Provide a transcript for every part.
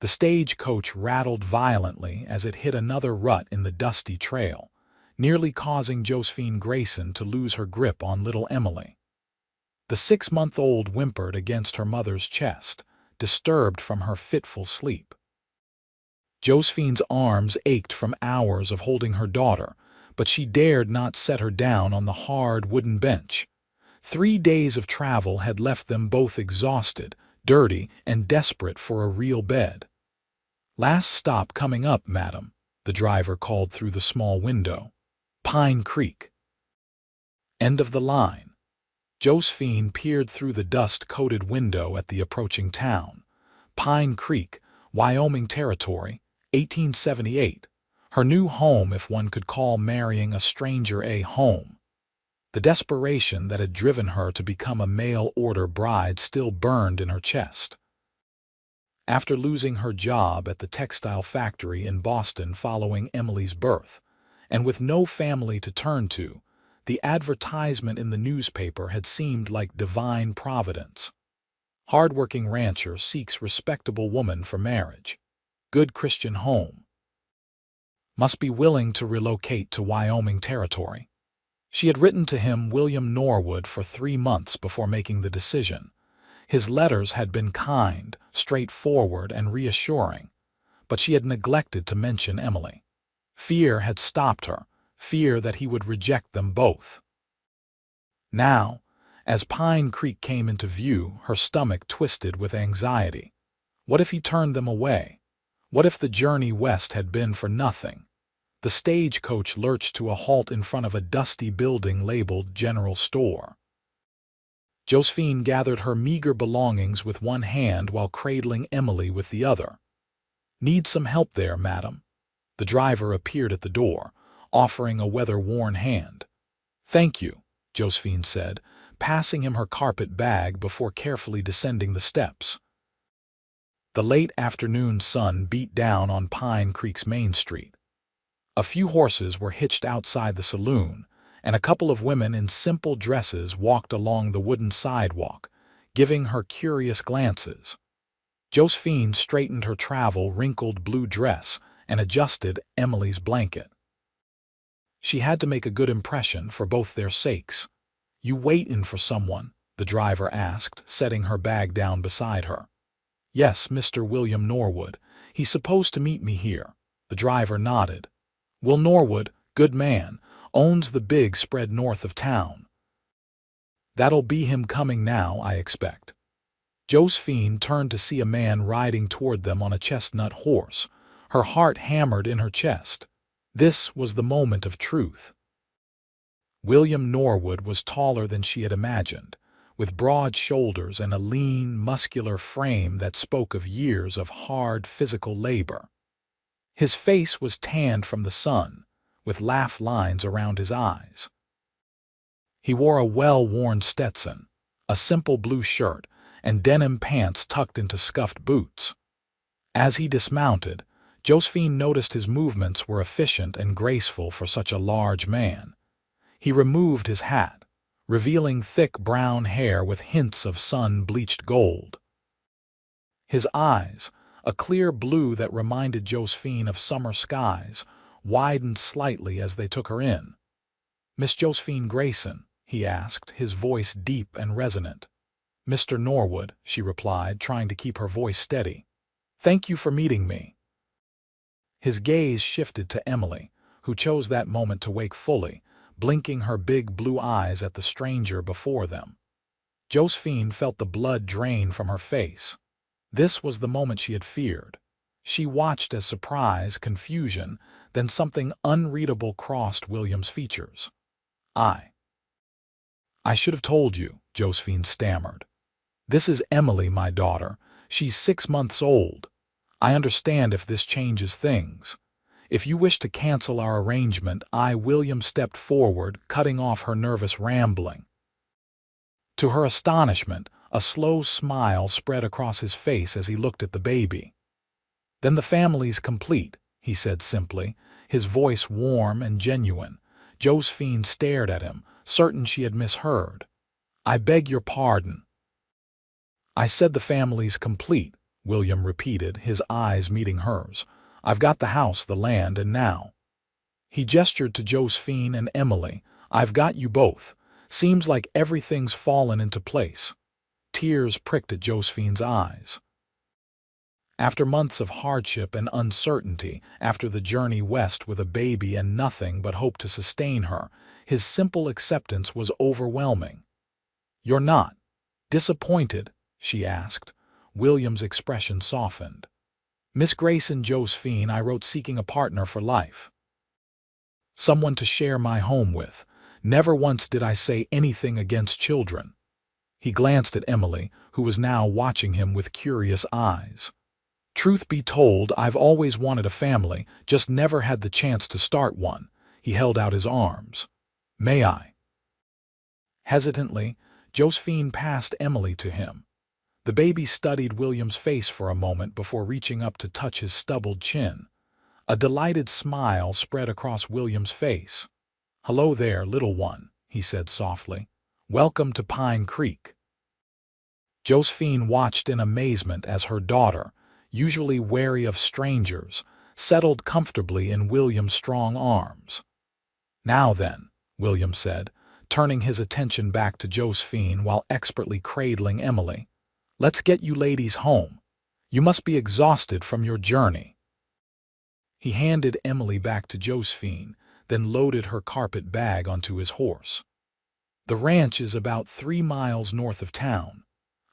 The stagecoach rattled violently as it hit another rut in the dusty trail, nearly causing Josephine Grayson to lose her grip on little Emily. The 6-month-old whimpered against her mother's chest, disturbed from her fitful sleep. Josephine's arms ached from hours of holding her daughter, but she dared not set her down on the hard wooden bench. 3 days of travel had left them both exhausted, dirty, and desperate for a real bed. "Last stop coming up, madam," the driver called through the small window. "Pine Creek." End of the line. Josephine peered through the dust-coated window at the approaching town. Pine Creek, Wyoming Territory, 1878. Her new home, if one could call marrying a stranger a home. The desperation that had driven her to become a mail-order bride still burned in her chest. After losing her job at the textile factory in Boston following Emily's birth, and with no family to turn to, the advertisement in the newspaper had seemed like divine providence. Hardworking rancher seeks respectable woman for marriage. Good Christian home. Must be willing to relocate to Wyoming Territory. She had written to him, William Norwood, for 3 months before making the decision. His letters had been kind, straightforward, and reassuring, but she had neglected to mention Emily. Fear had stopped her, fear that he would reject them both. Now, as Pine Creek came into view, her stomach twisted with anxiety. What if he turned them away? What if the journey west had been for nothing? The stagecoach lurched to a halt in front of a dusty building labeled General Store. Josephine gathered her meager belongings with one hand while cradling Emily with the other. "Need some help there, madam?" The driver appeared at the door, offering a weather-worn hand. "Thank you," Josephine said, passing him her carpet bag before carefully descending the steps. The late afternoon sun beat down on Pine Creek's Main Street. A few horses were hitched outside the saloon, and a couple of women in simple dresses walked along the wooden sidewalk, giving her curious glances. Josephine straightened her travel-wrinkled blue dress and adjusted Emily's blanket. She had to make a good impression for both their sakes. "You waitin' for someone?" the driver asked, setting her bag down beside her. "Yes, Mr. William Norwood. He's supposed to meet me here." The driver nodded. "Will Norwood, good man, owns the big spread north of town." "That'll be him coming now, I expect." Josephine turned to see a man riding toward them on a chestnut horse. Her heart hammered in her chest. This was the moment of truth. William Norwood was taller than she had imagined, with broad shoulders and a lean, muscular frame that spoke of years of hard physical labor. His face was tanned from the sun, with laugh lines around his eyes. He wore a well-worn Stetson, a simple blue shirt, and denim pants tucked into scuffed boots. As he dismounted, Josephine noticed his movements were efficient and graceful for such a large man. He removed his hat, revealing thick brown hair with hints of sun-bleached gold. His eyes, a clear blue that reminded Josephine of summer skies, widened slightly as they took her in. "Miss Josephine Grayson?" he asked, his voice deep and resonant. "Mr. Norwood," she replied, trying to keep her voice steady. "Thank you for meeting me." His gaze shifted to Emily, who chose that moment to wake fully, blinking her big blue eyes at the stranger before them. Josephine felt the blood drain from her face. This was the moment she had feared. She watched as surprise, confusion, then something unreadable crossed William's features. I should have told you," Josephine stammered. "This is Emily, my daughter. She's 6 months old. I understand if this changes things. If you wish to cancel our arrangement," William stepped forward, cutting off her nervous rambling. To her astonishment, a slow smile spread across his face as he looked at the baby. "Then the family's complete," he said simply, his voice warm and genuine. Josephine stared at him, certain she had misheard. "I beg your pardon." "I said the family's complete," William repeated, his eyes meeting hers. "I've got the house, the land, and now—" He gestured to Josephine and Emily. "I've got you both. Seems like everything's fallen into place." Tears pricked at Josephine's eyes. After months of hardship and uncertainty, after the journey west with a baby and nothing but hope to sustain her, his simple acceptance was overwhelming. "You're not disappointed?" she asked. William's expression softened. "Miss Grayson, Josephine, I wrote seeking a partner for life. Someone to share my home with. Never once did I say anything against children." He glanced at Emily, who was now watching him with curious eyes. "Truth be told, I've always wanted a family, just never had the chance to start one." He held out his arms. "May I?" Hesitantly, Josephine passed Emily to him. The baby studied William's face for a moment before reaching up to touch his stubbled chin. A delighted smile spread across William's face. "Hello there, little one," he said softly. "Welcome to Pine Creek." Josephine watched in amazement as her daughter, usually wary of strangers, settled comfortably in William's strong arms. "Now then," William said, turning his attention back to Josephine while expertly cradling Emily. "Let's get you ladies home. You must be exhausted from your journey." He handed Emily back to Josephine, then loaded her carpet bag onto his horse. "The ranch is about 3 miles north of town.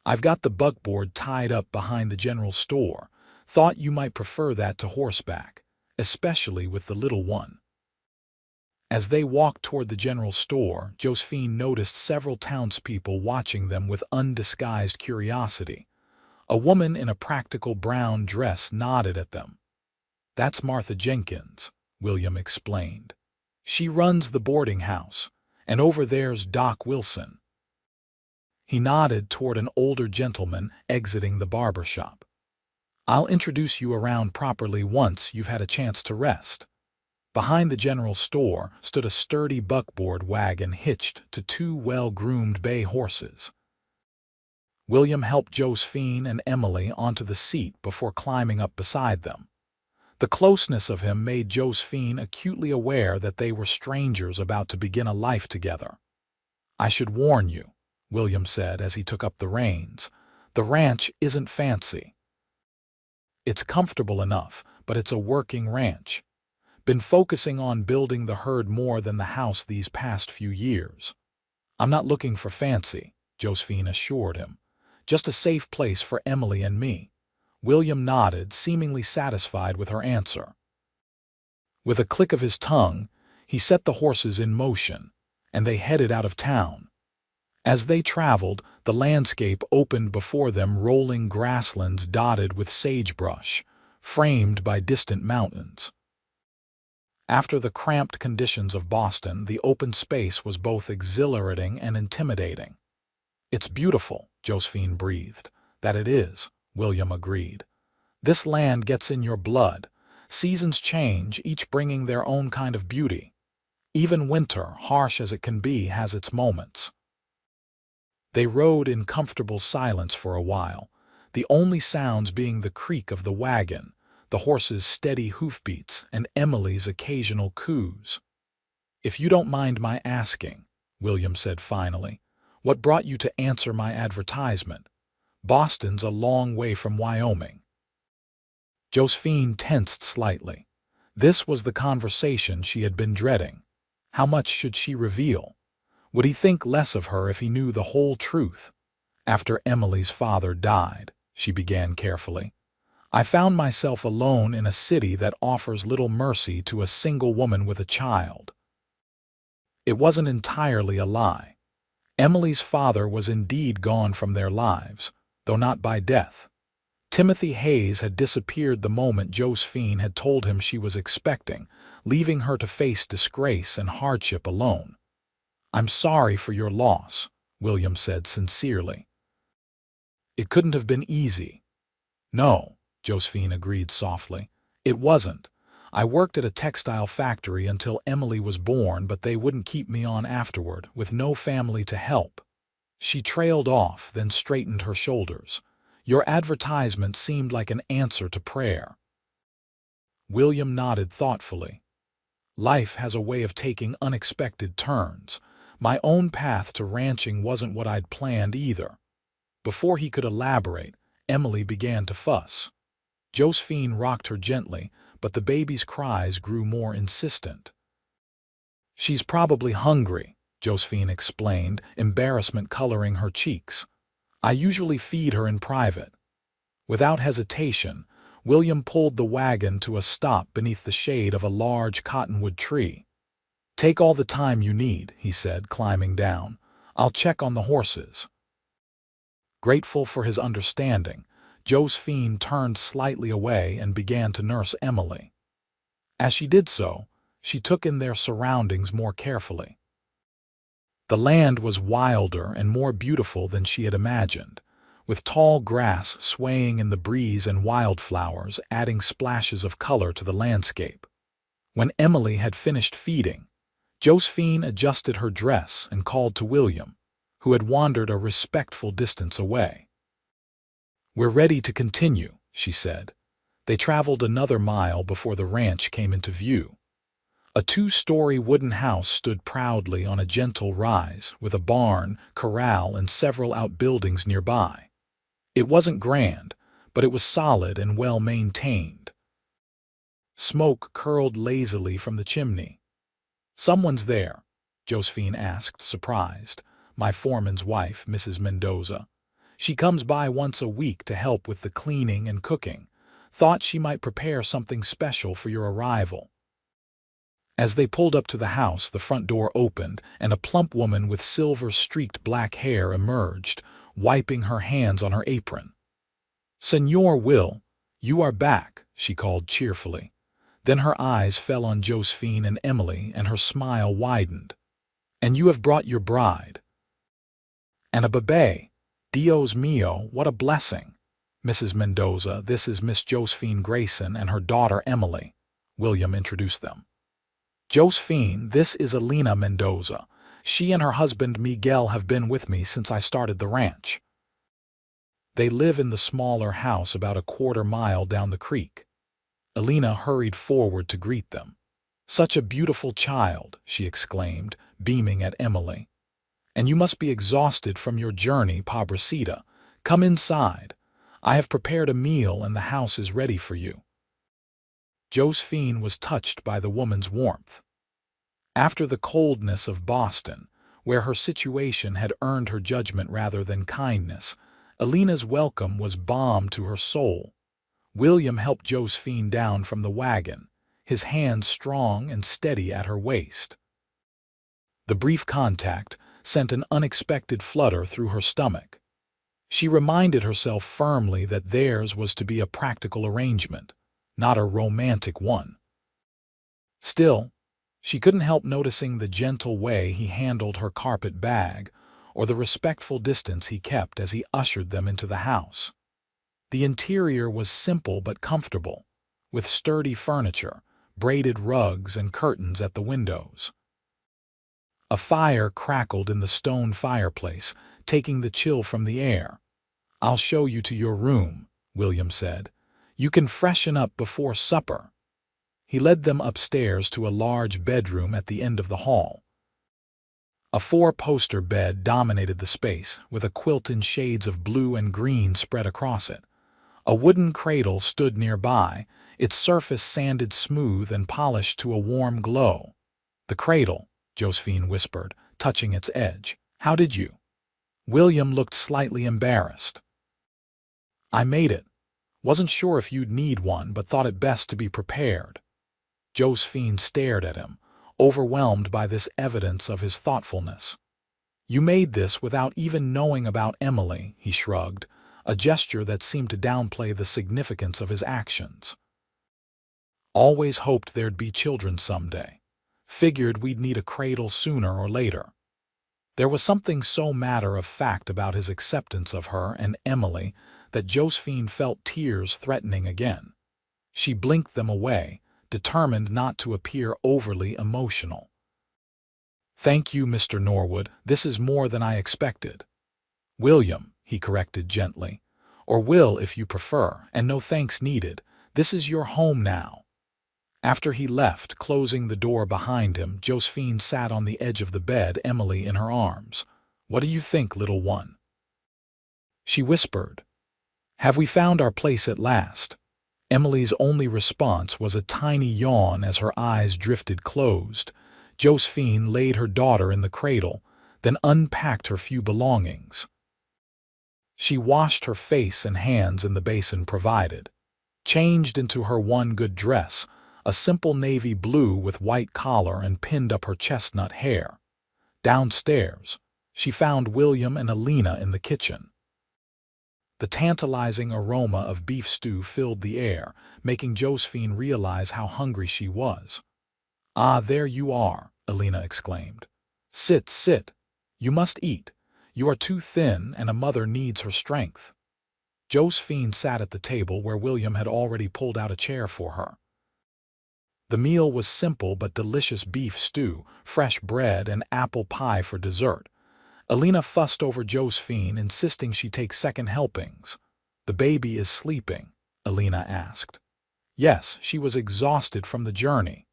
I've got the buckboard tied up behind the general store. Thought you might prefer that to horseback, especially with the little one." As they walked toward the general store, Josephine noticed several townspeople watching them with undisguised curiosity. A woman in a practical brown dress nodded at them. "That's Martha Jenkins," William explained. "She runs the boarding house, and over there's Doc Wilson." He nodded toward an older gentleman exiting the barber shop. "I'll introduce you around properly once you've had a chance to rest." Behind the general store stood a sturdy buckboard wagon hitched to 2 well-groomed bay horses. William helped Josephine and Emily onto the seat before climbing up beside them. The closeness of him made Josephine acutely aware that they were strangers about to begin a life together. "I should warn you," William said as he took up the reins. "The ranch isn't fancy. It's comfortable enough, but it's a working ranch. Been focusing on building the herd more than the house these past few years." "I'm not looking for fancy," Josephine assured him. "Just a safe place for Emily and me." William nodded, seemingly satisfied with her answer. With a click of his tongue, he set the horses in motion, and they headed out of town. As they traveled, the landscape opened before them, rolling grasslands dotted with sagebrush, framed by distant mountains. After the cramped conditions of Boston, the open space was both exhilarating and intimidating. "It's beautiful," Josephine breathed. "That it is," William agreed. "This land gets in your blood. Seasons change, each bringing their own kind of beauty. Even winter, harsh as it can be, has its moments." They rode in comfortable silence for a while, the only sounds being the creak of the wagon, the horses' steady hoofbeats, and Emily's occasional coos. "If you don't mind my asking," William said finally, "what brought you to answer my advertisement? Boston's a long way from Wyoming." Josephine tensed slightly. This was the conversation she had been dreading. How much should she reveal? Would he think less of her if he knew the whole truth? "After Emily's father died," she began carefully, "I found myself alone in a city that offers little mercy to a single woman with a child." It wasn't entirely a lie. Emily's father was indeed gone from their lives, though not by death. Timothy Hayes had disappeared the moment Josephine had told him she was expecting, leaving her to face disgrace and hardship alone. "I'm sorry for your loss," William said sincerely. "It couldn't have been easy." "No," Josephine agreed softly. "It wasn't. I worked at a textile factory until Emily was born, but they wouldn't keep me on afterward, with no family to help." She trailed off, then straightened her shoulders. Your advertisement seemed like an answer to prayer. William nodded thoughtfully. Life has a way of taking unexpected turns. My own path to ranching wasn't what I'd planned either. Before he could elaborate, Emily began to fuss. Josephine rocked her gently, but the baby's cries grew more insistent. She's probably hungry, Josephine explained, embarrassment coloring her cheeks. I usually feed her in private. Without hesitation, William pulled the wagon to a stop beneath the shade of a large cottonwood tree. Take all the time you need, he said, climbing down. I'll check on the horses. Grateful for his understanding, Josephine turned slightly away and began to nurse Emily. As she did so, she took in their surroundings more carefully. The land was wilder and more beautiful than she had imagined, with tall grass swaying in the breeze and wildflowers adding splashes of color to the landscape. When Emily had finished feeding, Josephine adjusted her dress and called to William, who had wandered a respectful distance away. We're ready to continue, she said. They traveled another mile before the ranch came into view. A two-story wooden house stood proudly on a gentle rise, with a barn, corral, and several outbuildings nearby. It wasn't grand, but it was solid and well-maintained. Smoke curled lazily from the chimney. Someone's there, Josephine asked, surprised. My foreman's wife, Mrs. Mendoza. She comes by once a week to help with the cleaning and cooking. Thought she might prepare something special for your arrival. As they pulled up to the house, the front door opened, and a plump woman with silver-streaked black hair emerged, wiping her hands on her apron. Senor Will, you are back, she called cheerfully. Then her eyes fell on Josephine and Emily, and her smile widened. And you have brought your bride. And a bebé. Dios mío, what a blessing. Mrs. Mendoza, this is Miss Josephine Grayson and her daughter Emily. William introduced them. Josephine, this is Elena Mendoza. She and her husband Miguel have been with me since I started the ranch. They live in the smaller house about a quarter-mile down the creek. Elena hurried forward to greet them. Such a beautiful child, she exclaimed, beaming at Emily. And you must be exhausted from your journey, pobrecita. Come inside. I have prepared a meal and the house is ready for you. Josephine was touched by the woman's warmth. After the coldness of Boston, where her situation had earned her judgment rather than kindness, Elena's welcome was balm to her soul. William helped Josephine down from the wagon, his hands strong and steady at her waist. The brief contact sent an unexpected flutter through her stomach. She reminded herself firmly that theirs was to be a practical arrangement, not a romantic one. Still, she couldn't help noticing the gentle way he handled her carpet bag or the respectful distance he kept as he ushered them into the house. The interior was simple but comfortable, with sturdy furniture, braided rugs, and curtains at the windows. A fire crackled in the stone fireplace, taking the chill from the air. I'll show you to your room, William said. You can freshen up before supper. He led them upstairs to a large bedroom at the end of the hall. A four-poster bed dominated the space, with a quilt in shades of blue and green spread across it. A wooden cradle stood nearby, its surface sanded smooth and polished to a warm glow. The cradle, Josephine whispered, touching its edge. How did you? William looked slightly embarrassed. I made it. Wasn't sure if you'd need one, but thought it best to be prepared. Josephine stared at him, overwhelmed by this evidence of his thoughtfulness. You made this without even knowing about Emily, he shrugged, a gesture that seemed to downplay the significance of his actions. Always hoped there'd be children someday. Figured we'd need a cradle sooner or later. There was something so matter-of-fact about his acceptance of her and Emily that Josephine felt tears threatening again. She blinked them away, determined not to appear overly emotional. Thank you, Mr. Norwood. This is more than I expected. William, he corrected gently. Or Will if you prefer, and no thanks needed. This is your home now." After he left, closing the door behind him, Josephine sat on the edge of the bed, Emily in her arms. "What do you think, little one?" she whispered. "Have we found our place at last?" Emily's only response was a tiny yawn as her eyes drifted closed. Josephine laid her daughter in the cradle, then unpacked her few belongings. She washed her face and hands in the basin provided, changed into her one good dress, a simple navy blue with white collar, and pinned up her chestnut hair. Downstairs, she found William and Alina in the kitchen. The tantalizing aroma of beef stew filled the air, making Josephine realize how hungry she was. "Ah, there you are," Alina exclaimed. "Sit, sit. You must eat. You are too thin, and a mother needs her strength." Josephine sat at the table where William had already pulled out a chair for her. The meal was simple but delicious: beef stew, fresh bread, and apple pie for dessert. Alina fussed over Josephine, insisting she take second helpings. "The baby is sleeping?" Alina asked. "Yes, she was exhausted from the journey."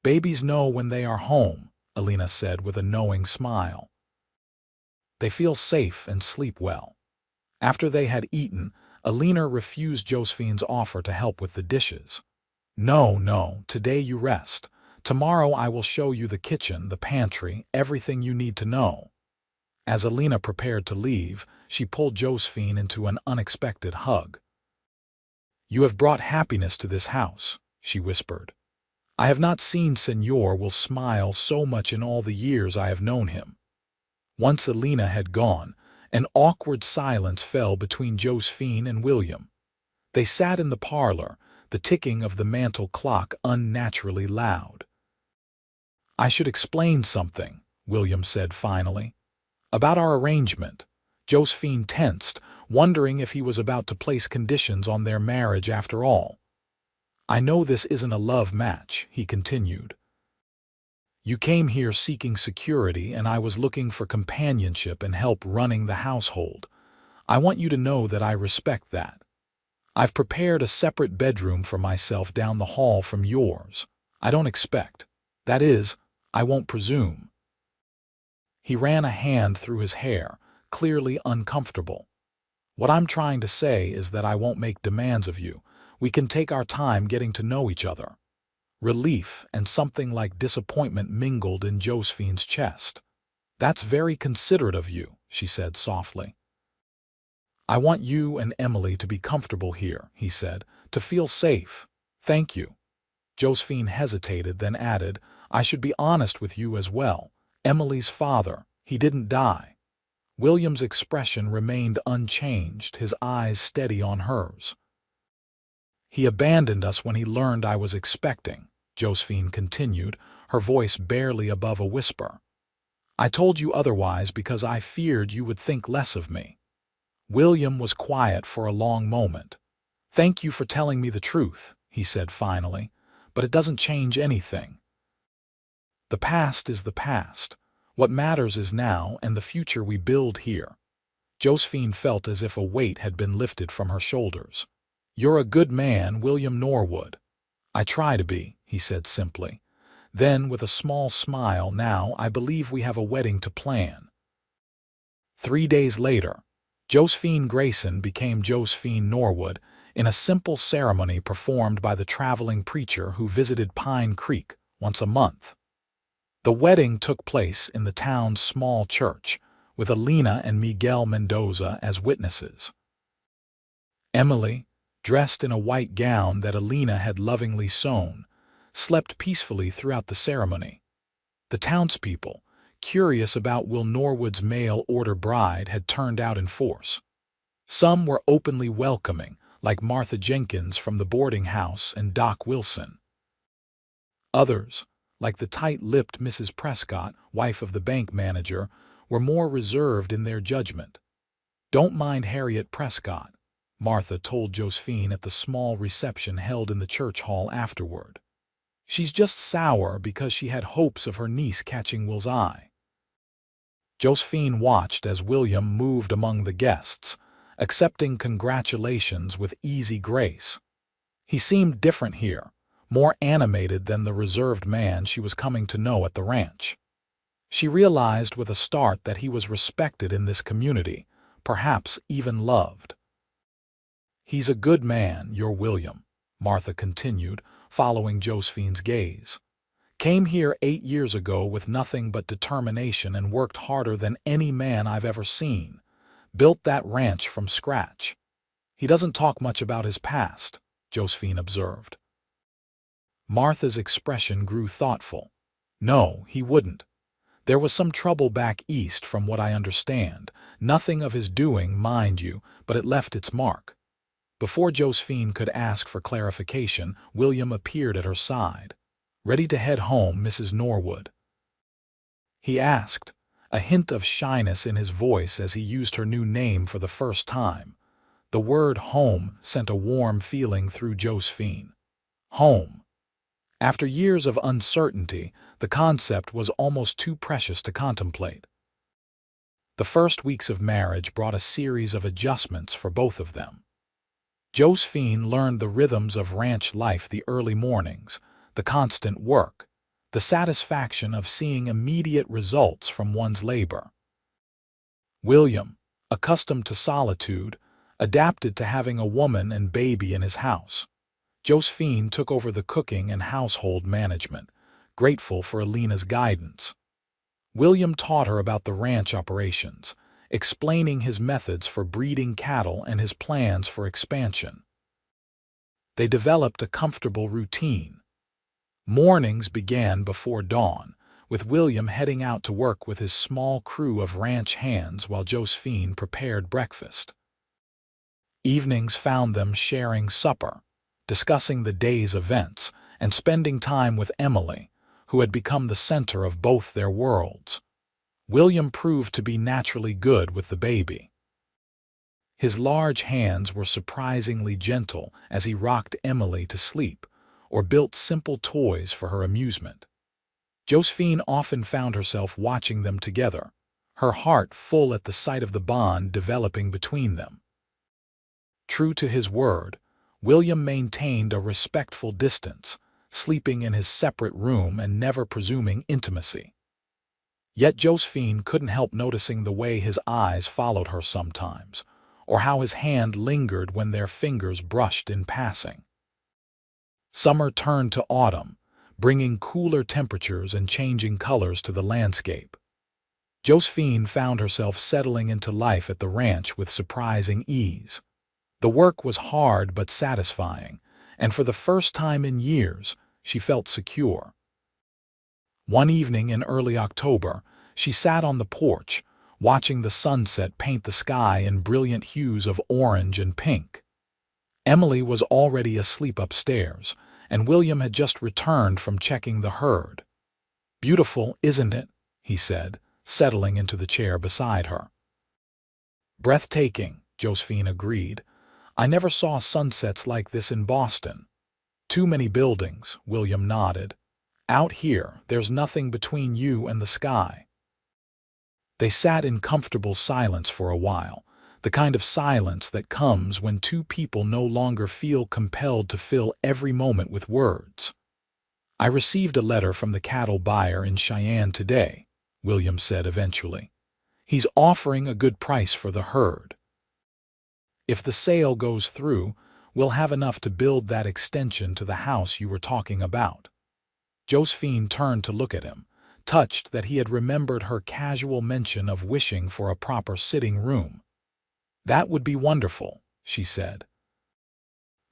"Babies know when they are home," Alina said with a knowing smile. "They feel safe and sleep well." After they had eaten, Alina refused Josephine's offer to help with the dishes. "No, no, today you rest. Tomorrow I will show you the kitchen, the pantry, everything you need to know." As Alina prepared to leave, she pulled Josephine into an unexpected hug. "You have brought happiness to this house," she whispered. "I have not seen Senor will smile so much in all the years I have known him." Once Alina had gone, an awkward silence fell between Josephine and William. They sat in the parlor, the ticking of the mantel clock unnaturally loud. "I should explain something," William said finally. "About our arrangement." Josephine tensed, wondering if he was about to place conditions on their marriage after all. "I know this isn't a love match," he continued. "You came here seeking security, and I was looking for companionship and help running the household. I want you to know that I respect that. I've prepared a separate bedroom for myself down the hall from yours. I don't expect. That is, I won't presume." He ran a hand through his hair, clearly uncomfortable. "What I'm trying to say is that I won't make demands of you. We can take our time getting to know each other." Relief and something like disappointment mingled in Josephine's chest. "That's very considerate of you," she said softly. "I want you and Emily to be comfortable here," he said, "to feel safe." "Thank you." Josephine hesitated, then added, "I should be honest with you as well. Emily's father, he didn't die." William's expression remained unchanged, his eyes steady on hers. "He abandoned us when he learned I was expecting," Josephine continued, her voice barely above a whisper. "I told you otherwise because I feared you would think less of me." William was quiet for a long moment. "Thank you for telling me the truth," he said finally, "but it doesn't change anything. The past is the past. What matters is now and the future we build here." Josephine felt as if a weight had been lifted from her shoulders. "You're a good man, William Norwood." "I try to be," he said simply. Then, with a small smile, "Now I believe we have a wedding to plan." 3 days later, Josephine Grayson became Josephine Norwood in a simple ceremony performed by the traveling preacher who visited Pine Creek once a month. The wedding took place in the town's small church, with Alina and Miguel Mendoza as witnesses. Emily, dressed in a white gown that Alina had lovingly sewn, slept peacefully throughout the ceremony. The townspeople, curious about Will Norwood's mail-order bride, had turned out in force. Some were openly welcoming, like Martha Jenkins from the boarding house and Doc Wilson. Others, like the tight-lipped Mrs. Prescott, wife of the bank manager, were more reserved in their judgment. "Don't mind Harriet Prescott," Martha told Josephine at the small reception held in the church hall afterward. "She's just sour because she had hopes of her niece catching Will's eye." Josephine watched as William moved among the guests, accepting congratulations with easy grace. He seemed different here, more animated than the reserved man she was coming to know at the ranch. She realized with a start that he was respected in this community, perhaps even loved. "He's a good man, your William," Martha continued, following Josephine's gaze. "Came here 8 years ago with nothing but determination and worked harder than any man I've ever seen. Built that ranch from scratch. He doesn't talk much about his past," Josephine observed. Martha's expression grew thoughtful. "No, he wouldn't. There was some trouble back east from what I understand. Nothing of his doing, mind you, but it left its mark." Before Josephine could ask for clarification, William appeared at her side. "Ready to head home, Mrs. Norwood?" he asked, a hint of shyness in his voice as he used her new name for the first time. The word home sent a warm feeling through Josephine. Home. After years of uncertainty, the concept was almost too precious to contemplate. The first weeks of marriage brought a series of adjustments for both of them. Josephine learned the rhythms of ranch life: the early mornings, the constant work, the satisfaction of seeing immediate results from one's labor. William, accustomed to solitude, adapted to having a woman and baby in his house. Josephine took over the cooking and household management, grateful for Alina's guidance. William taught her about the ranch operations, explaining his methods for breeding cattle and his plans for expansion. They developed a comfortable routine. Mornings began before dawn, with William heading out to work with his small crew of ranch hands while Josephine prepared breakfast. Evenings found them sharing supper, discussing the day's events, and spending time with Emily, who had become the center of both their worlds. William proved to be naturally good with the baby. His large hands were surprisingly gentle as he rocked Emily to sleep or built simple toys for her amusement. Josephine often found herself watching them together, her heart full at the sight of the bond developing between them. True to his word, William maintained a respectful distance, sleeping in his separate room and never presuming intimacy. Yet Josephine couldn't help noticing the way his eyes followed her sometimes, or how his hand lingered when their fingers brushed in passing. Summer turned to autumn, bringing cooler temperatures and changing colors to the landscape. Josephine found herself settling into life at the ranch with surprising ease. The work was hard but satisfying, and for the first time in years, she felt secure. One evening in early October, she sat on the porch, watching the sunset paint the sky in brilliant hues of orange and pink. Emily was already asleep upstairs, and William had just returned from checking the herd. "Beautiful, isn't it?" he said, settling into the chair beside her. "Breathtaking," Josephine agreed. "I never saw sunsets like this in Boston." "Too many buildings," William nodded. "Out here, there's nothing between you and the sky." They sat in comfortable silence for a while, the kind of silence that comes when two people no longer feel compelled to fill every moment with words. "I received a letter from the cattle buyer in Cheyenne today," William said eventually. "He's offering a good price for the herd. If the sale goes through, we'll have enough to build that extension to the house you were talking about." Josephine turned to look at him, touched that he had remembered her casual mention of wishing for a proper sitting room. "That would be wonderful," she said.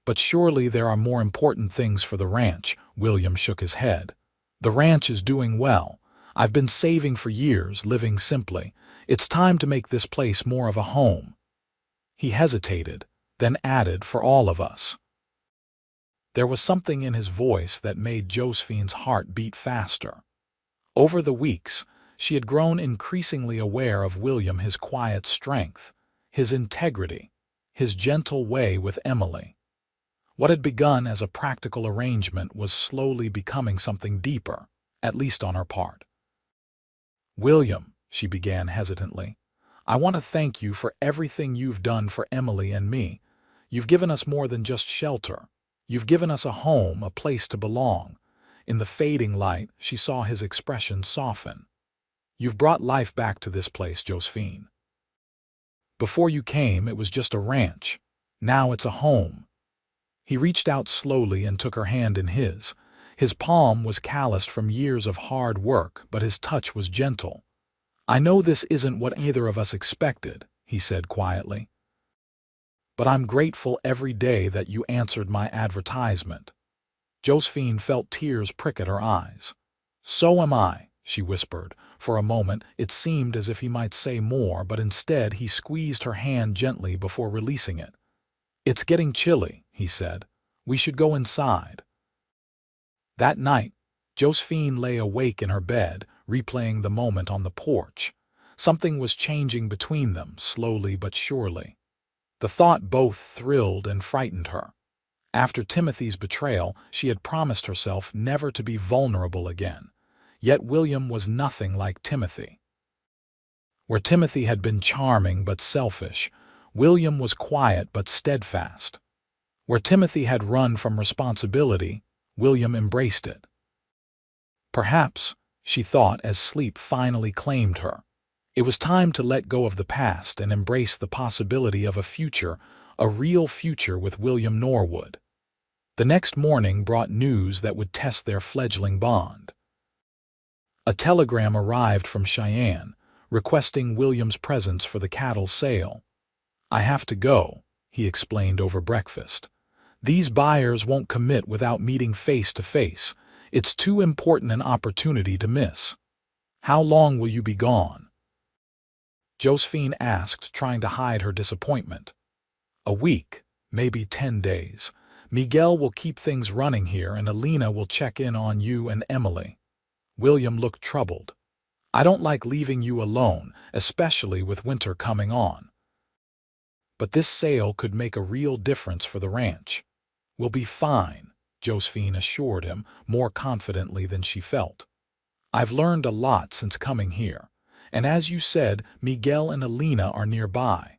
"But surely there are more important things for the ranch," William shook his head. "The ranch is doing well. I've been saving for years, living simply. It's time to make this place more of a home." He hesitated, then added, "for all of us." There was something in his voice that made Josephine's heart beat faster. Over the weeks, she had grown increasingly aware of William, his quiet strength, his integrity, his gentle way with Emily. What had begun as a practical arrangement was slowly becoming something deeper, at least on her part. "William," she began hesitantly, I want to thank you for everything you've done for Emily and me. You've given us more than just shelter. You've given us a home, a place to belong." In the fading light, she saw his expression soften. "You've brought life back to this place, Josephine. Before you came, it was just a ranch. Now it's a home." He reached out slowly and took her hand in his. His palm was calloused from years of hard work, but his touch was gentle. "I know this isn't what either of us expected," he said quietly. "But I'm grateful every day that you answered my advertisement." Josephine felt tears prick at her eyes. "So am I," she whispered. For a moment, it seemed as if he might say more, but instead he squeezed her hand gently before releasing it. "It's getting chilly," he said. "We should go inside." That night, Josephine lay awake in her bed, replaying the moment on the porch. Something was changing between them, slowly but surely. The thought both thrilled and frightened her. After Timothy's betrayal, she had promised herself never to be vulnerable again. Yet William was nothing like Timothy. Where Timothy had been charming but selfish, William was quiet but steadfast. Where Timothy had run from responsibility, William embraced it. Perhaps, she thought as sleep finally claimed her, it was time to let go of the past and embrace the possibility of a future, a real future with William Norwood. The next morning brought news that would test their fledgling bond. A telegram arrived from Cheyenne, requesting William's presence for the cattle sale. "I have to go," he explained over breakfast. "These buyers won't commit without meeting face to face. It's too important an opportunity to miss." "How long will you be gone?" Josephine asked, trying to hide her disappointment. "A week, maybe 10 days. Miguel will keep things running here and Alina will check in on you and Emily." William looked troubled. "I don't like leaving you alone, especially with winter coming on." "But this sale could make a real difference for the ranch." "We'll be fine," Josephine assured him, more confidently than she felt. "I've learned a lot since coming here. And as you said, Miguel and Alina are nearby."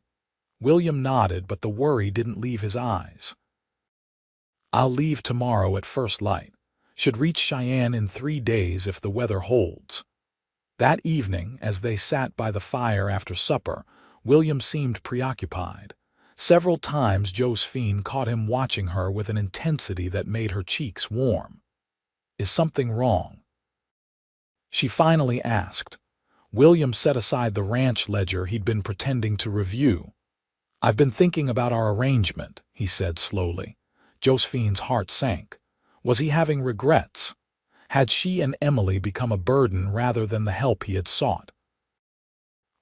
William nodded, but the worry didn't leave his eyes. "I'll leave tomorrow at first light. Should reach Cheyenne in 3 days if the weather holds." That evening, as they sat by the fire after supper, William seemed preoccupied. Several times Josephine caught him watching her with an intensity that made her cheeks warm. "Is something wrong?" she finally asked. William set aside the ranch ledger he'd been pretending to review. "I've been thinking about our arrangement," he said slowly. Josephine's heart sank. Was he having regrets? Had she and Emily become a burden rather than the help he had sought?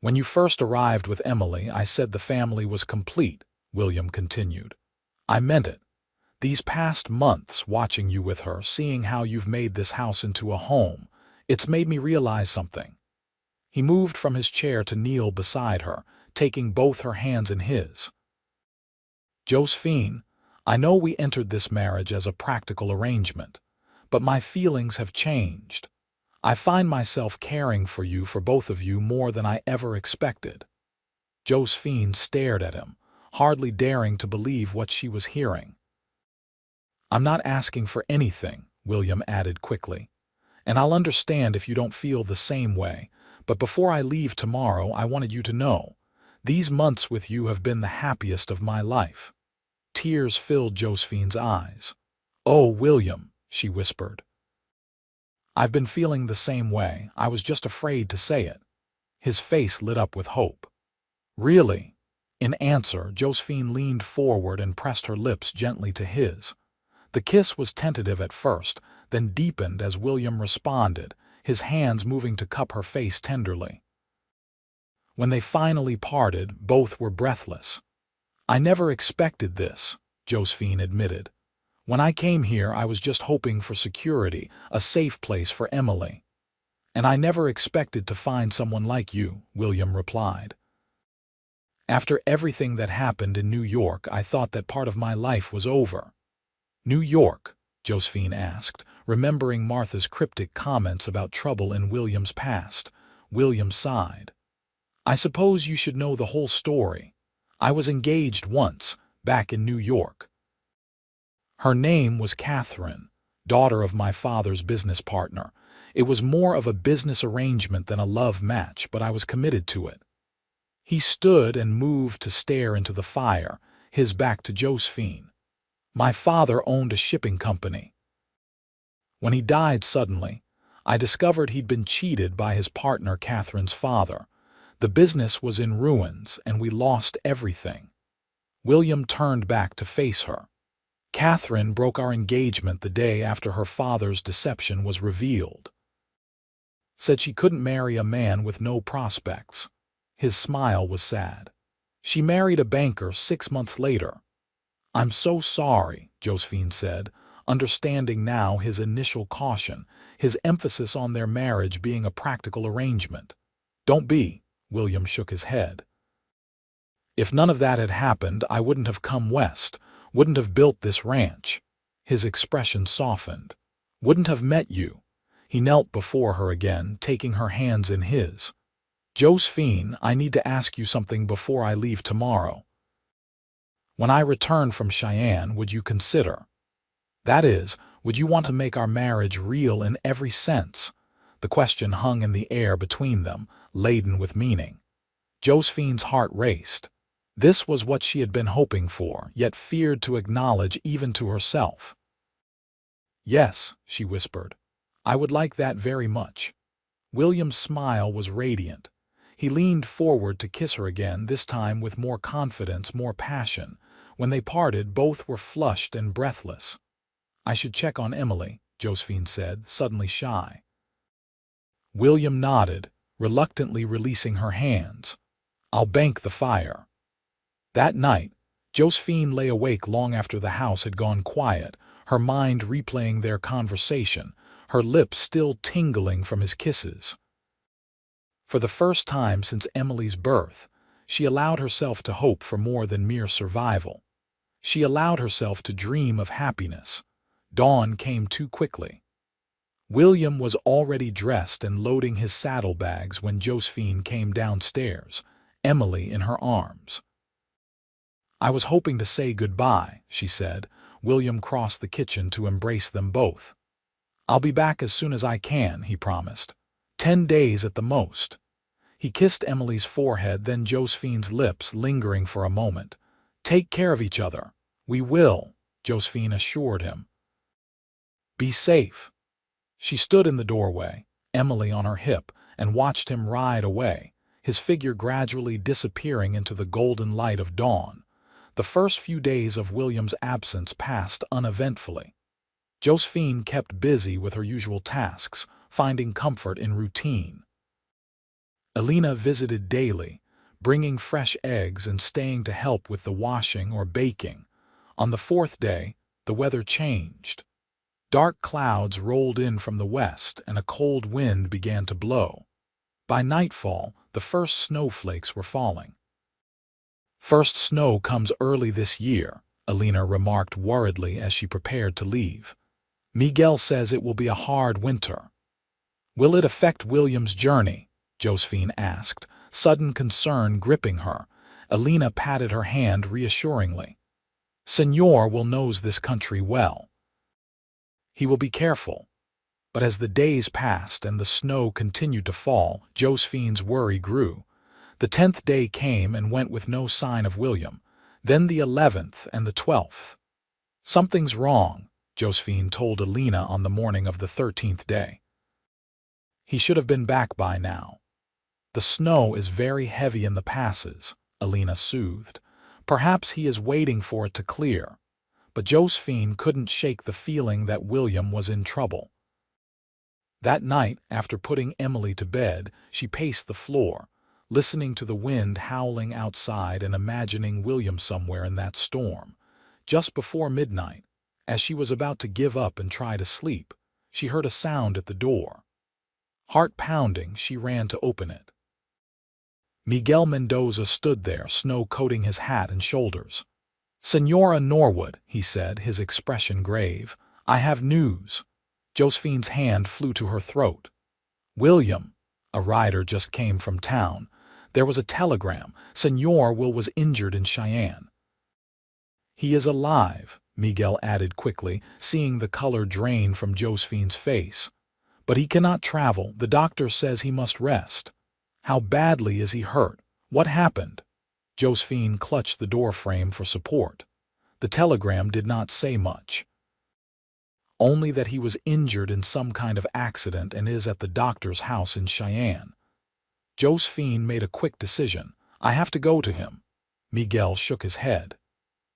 "When you first arrived with Emily, I said the family was complete," William continued. "I meant it. These past months, watching you with her, seeing how you've made this house into a home, it's made me realize something." He moved from his chair to kneel beside her, taking both her hands in his. "Josephine, I know we entered this marriage as a practical arrangement, but my feelings have changed. I find myself caring for you, for both of you, more than I ever expected." Josephine stared at him, hardly daring to believe what she was hearing. "I'm not asking for anything," William added quickly, "and I'll understand if you don't feel the same way, but before I leave tomorrow, I wanted you to know, these months with you have been the happiest of my life." Tears filled Josephine's eyes. "Oh, William," she whispered. "I've been feeling the same way. I was just afraid to say it." His face lit up with hope. "Really?" In answer, Josephine leaned forward and pressed her lips gently to his. The kiss was tentative at first, then deepened as William responded, his hands moving to cup her face tenderly. When they finally parted, both were breathless. "I never expected this," Josephine admitted. "When I came here, I was just hoping for security, a safe place for Emily." "And I never expected to find someone like you," William replied. "After everything that happened in New York, I thought that part of my life was over." "New York?" Josephine asked, remembering Martha's cryptic comments about trouble in William's past. William sighed. I suppose you should know the whole story. I was engaged once, back in New York. Her name was Catherine, daughter of my father's business partner. It was more of a business arrangement than a love match, but I was committed to it. He stood and moved to stare into the fire, his back to Josephine. My father owned a shipping company. When he died suddenly, I discovered he'd been cheated by his partner Catherine's father. The business was in ruins, and we lost everything. William turned back to face her. Catherine broke our engagement the day after her father's deception was revealed. Said she couldn't marry a man with no prospects. His smile was sad. She married a banker 6 months later. I'm so sorry, Josephine said, understanding now his initial caution, his emphasis on their marriage being a practical arrangement. Don't be, William shook his head. If none of that had happened, I wouldn't have come west, wouldn't have built this ranch. His expression softened. Wouldn't have met you. He knelt before her again, taking her hands in his. Josephine, I need to ask you something before I leave tomorrow. When I return from Cheyenne, would you consider? That is, would you want to make our marriage real in every sense? The question hung in the air between them, laden with meaning. Josephine's heart raced. This was what she had been hoping for, yet feared to acknowledge even to herself. Yes, she whispered. I would like that very much. William's smile was radiant. He leaned forward to kiss her again, this time with more confidence, more passion. When they parted, both were flushed and breathless. I should check on Emily, Josephine said, suddenly shy. William nodded, reluctantly releasing her hands. I'll bank the fire. That night, Josephine lay awake long after the house had gone quiet, her mind replaying their conversation, her lips still tingling from his kisses. For the first time since Emily's birth, she allowed herself to hope for more than mere survival. She allowed herself to dream of happiness. Dawn came too quickly. William was already dressed and loading his saddlebags when Josephine came downstairs, Emily in her arms. I was hoping to say goodbye, she said. William crossed the kitchen to embrace them both. I'll be back as soon as I can, he promised. 10 days at the most. He kissed Emily's forehead, then Josephine's lips, lingering for a moment. Take care of each other. We will, Josephine assured him. Be safe. She stood in the doorway, Emily on her hip, and watched him ride away, his figure gradually disappearing into the golden light of dawn. The first few days of William's absence passed uneventfully. Josephine kept busy with her usual tasks, finding comfort in routine. Alina visited daily, bringing fresh eggs and staying to help with the washing or baking. On the 4th day, the weather changed. Dark clouds rolled in from the west and a cold wind began to blow. By nightfall, the first snowflakes were falling. First snow comes early this year, Alina remarked worriedly as she prepared to leave. Miguel says it will be a hard winter. Will it affect William's journey? Josephine asked, sudden concern gripping her. Alina patted her hand reassuringly. Senor will knows this country well. He will be careful. But as the days passed and the snow continued to fall, Josephine's worry grew. The 10th day came and went with no sign of William, then the 11th and the 12th. Something's wrong, Josephine told Alina on the morning of the 13th day. He should have been back by now. The snow is very heavy in the passes, Alina soothed. Perhaps he is waiting for it to clear. But Josephine couldn't shake the feeling that William was in trouble. That night, after putting Emily to bed, she paced the floor, listening to the wind howling outside and imagining William somewhere in that storm. Just before midnight, as she was about to give up and try to sleep, she heard a sound at the door. Heart pounding, she ran to open it. Miguel Mendoza stood there, snow coating his hat and shoulders. Senora Norwood, he said, his expression grave, I have news. Josephine's hand flew to her throat. William, a rider just came from town. There was a telegram. Senor Will was injured in Cheyenne. He is alive, Miguel added quickly, seeing the color drain from Josephine's face. But he cannot travel. The doctor says he must rest. How badly is he hurt? What happened? Josephine clutched the doorframe for support. The telegram did not say much. Only that he was injured in some kind of accident and is at the doctor's house in Cheyenne. Josephine made a quick decision. I have to go to him. Miguel shook his head.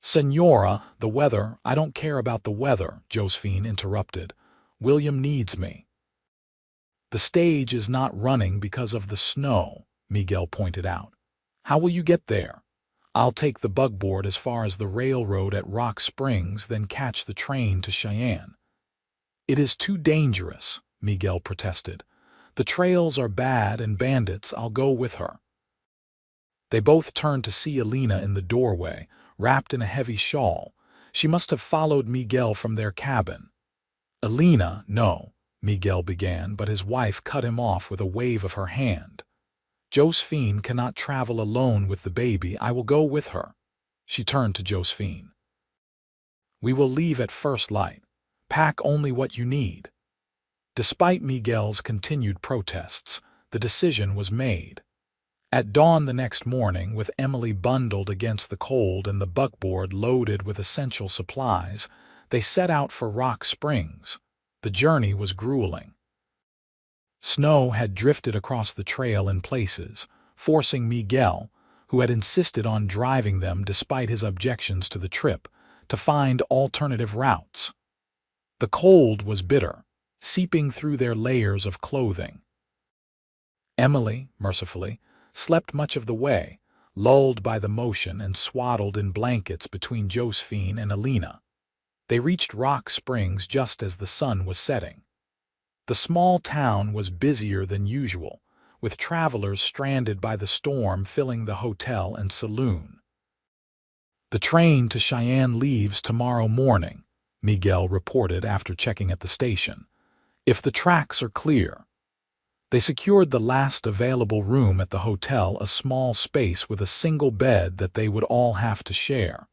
Senora, the weather. I don't care about the weather, Josephine interrupted. William needs me. The stage is not running because of the snow, Miguel pointed out. How will you get there? I'll take the bugboard as far as the railroad at Rock Springs, then catch the train to Cheyenne. It is too dangerous, Miguel protested. The trails are bad and bandits. I'll go with her. They both turned to see Alina in the doorway, wrapped in a heavy shawl. She must have followed Miguel from their cabin. Alina, no, Miguel began, but his wife cut him off with a wave of her hand. Josephine cannot travel alone with the baby. I will go with her. She turned to Josephine. We will leave at first light. Pack only what you need. Despite Miguel's continued protests, the decision was made. At dawn the next morning, with Emily bundled against the cold and the buckboard loaded with essential supplies, they set out for Rock Springs. The journey was grueling. Snow had drifted across the trail in places, forcing Miguel, who had insisted on driving them despite his objections to the trip, to find alternative routes. The cold was bitter, seeping through their layers of clothing. Emily, mercifully, slept much of the way, lulled by the motion and swaddled in blankets between Josephine and Alina. They reached Rock Springs just as the sun was setting. The small town was busier than usual, with travelers stranded by the storm filling the hotel and saloon. The train to Cheyenne leaves tomorrow morning, Miguel reported after checking at the station. If the tracks are clear. They secured the last available room at the hotel, a small space with a single bed that they would all have to share.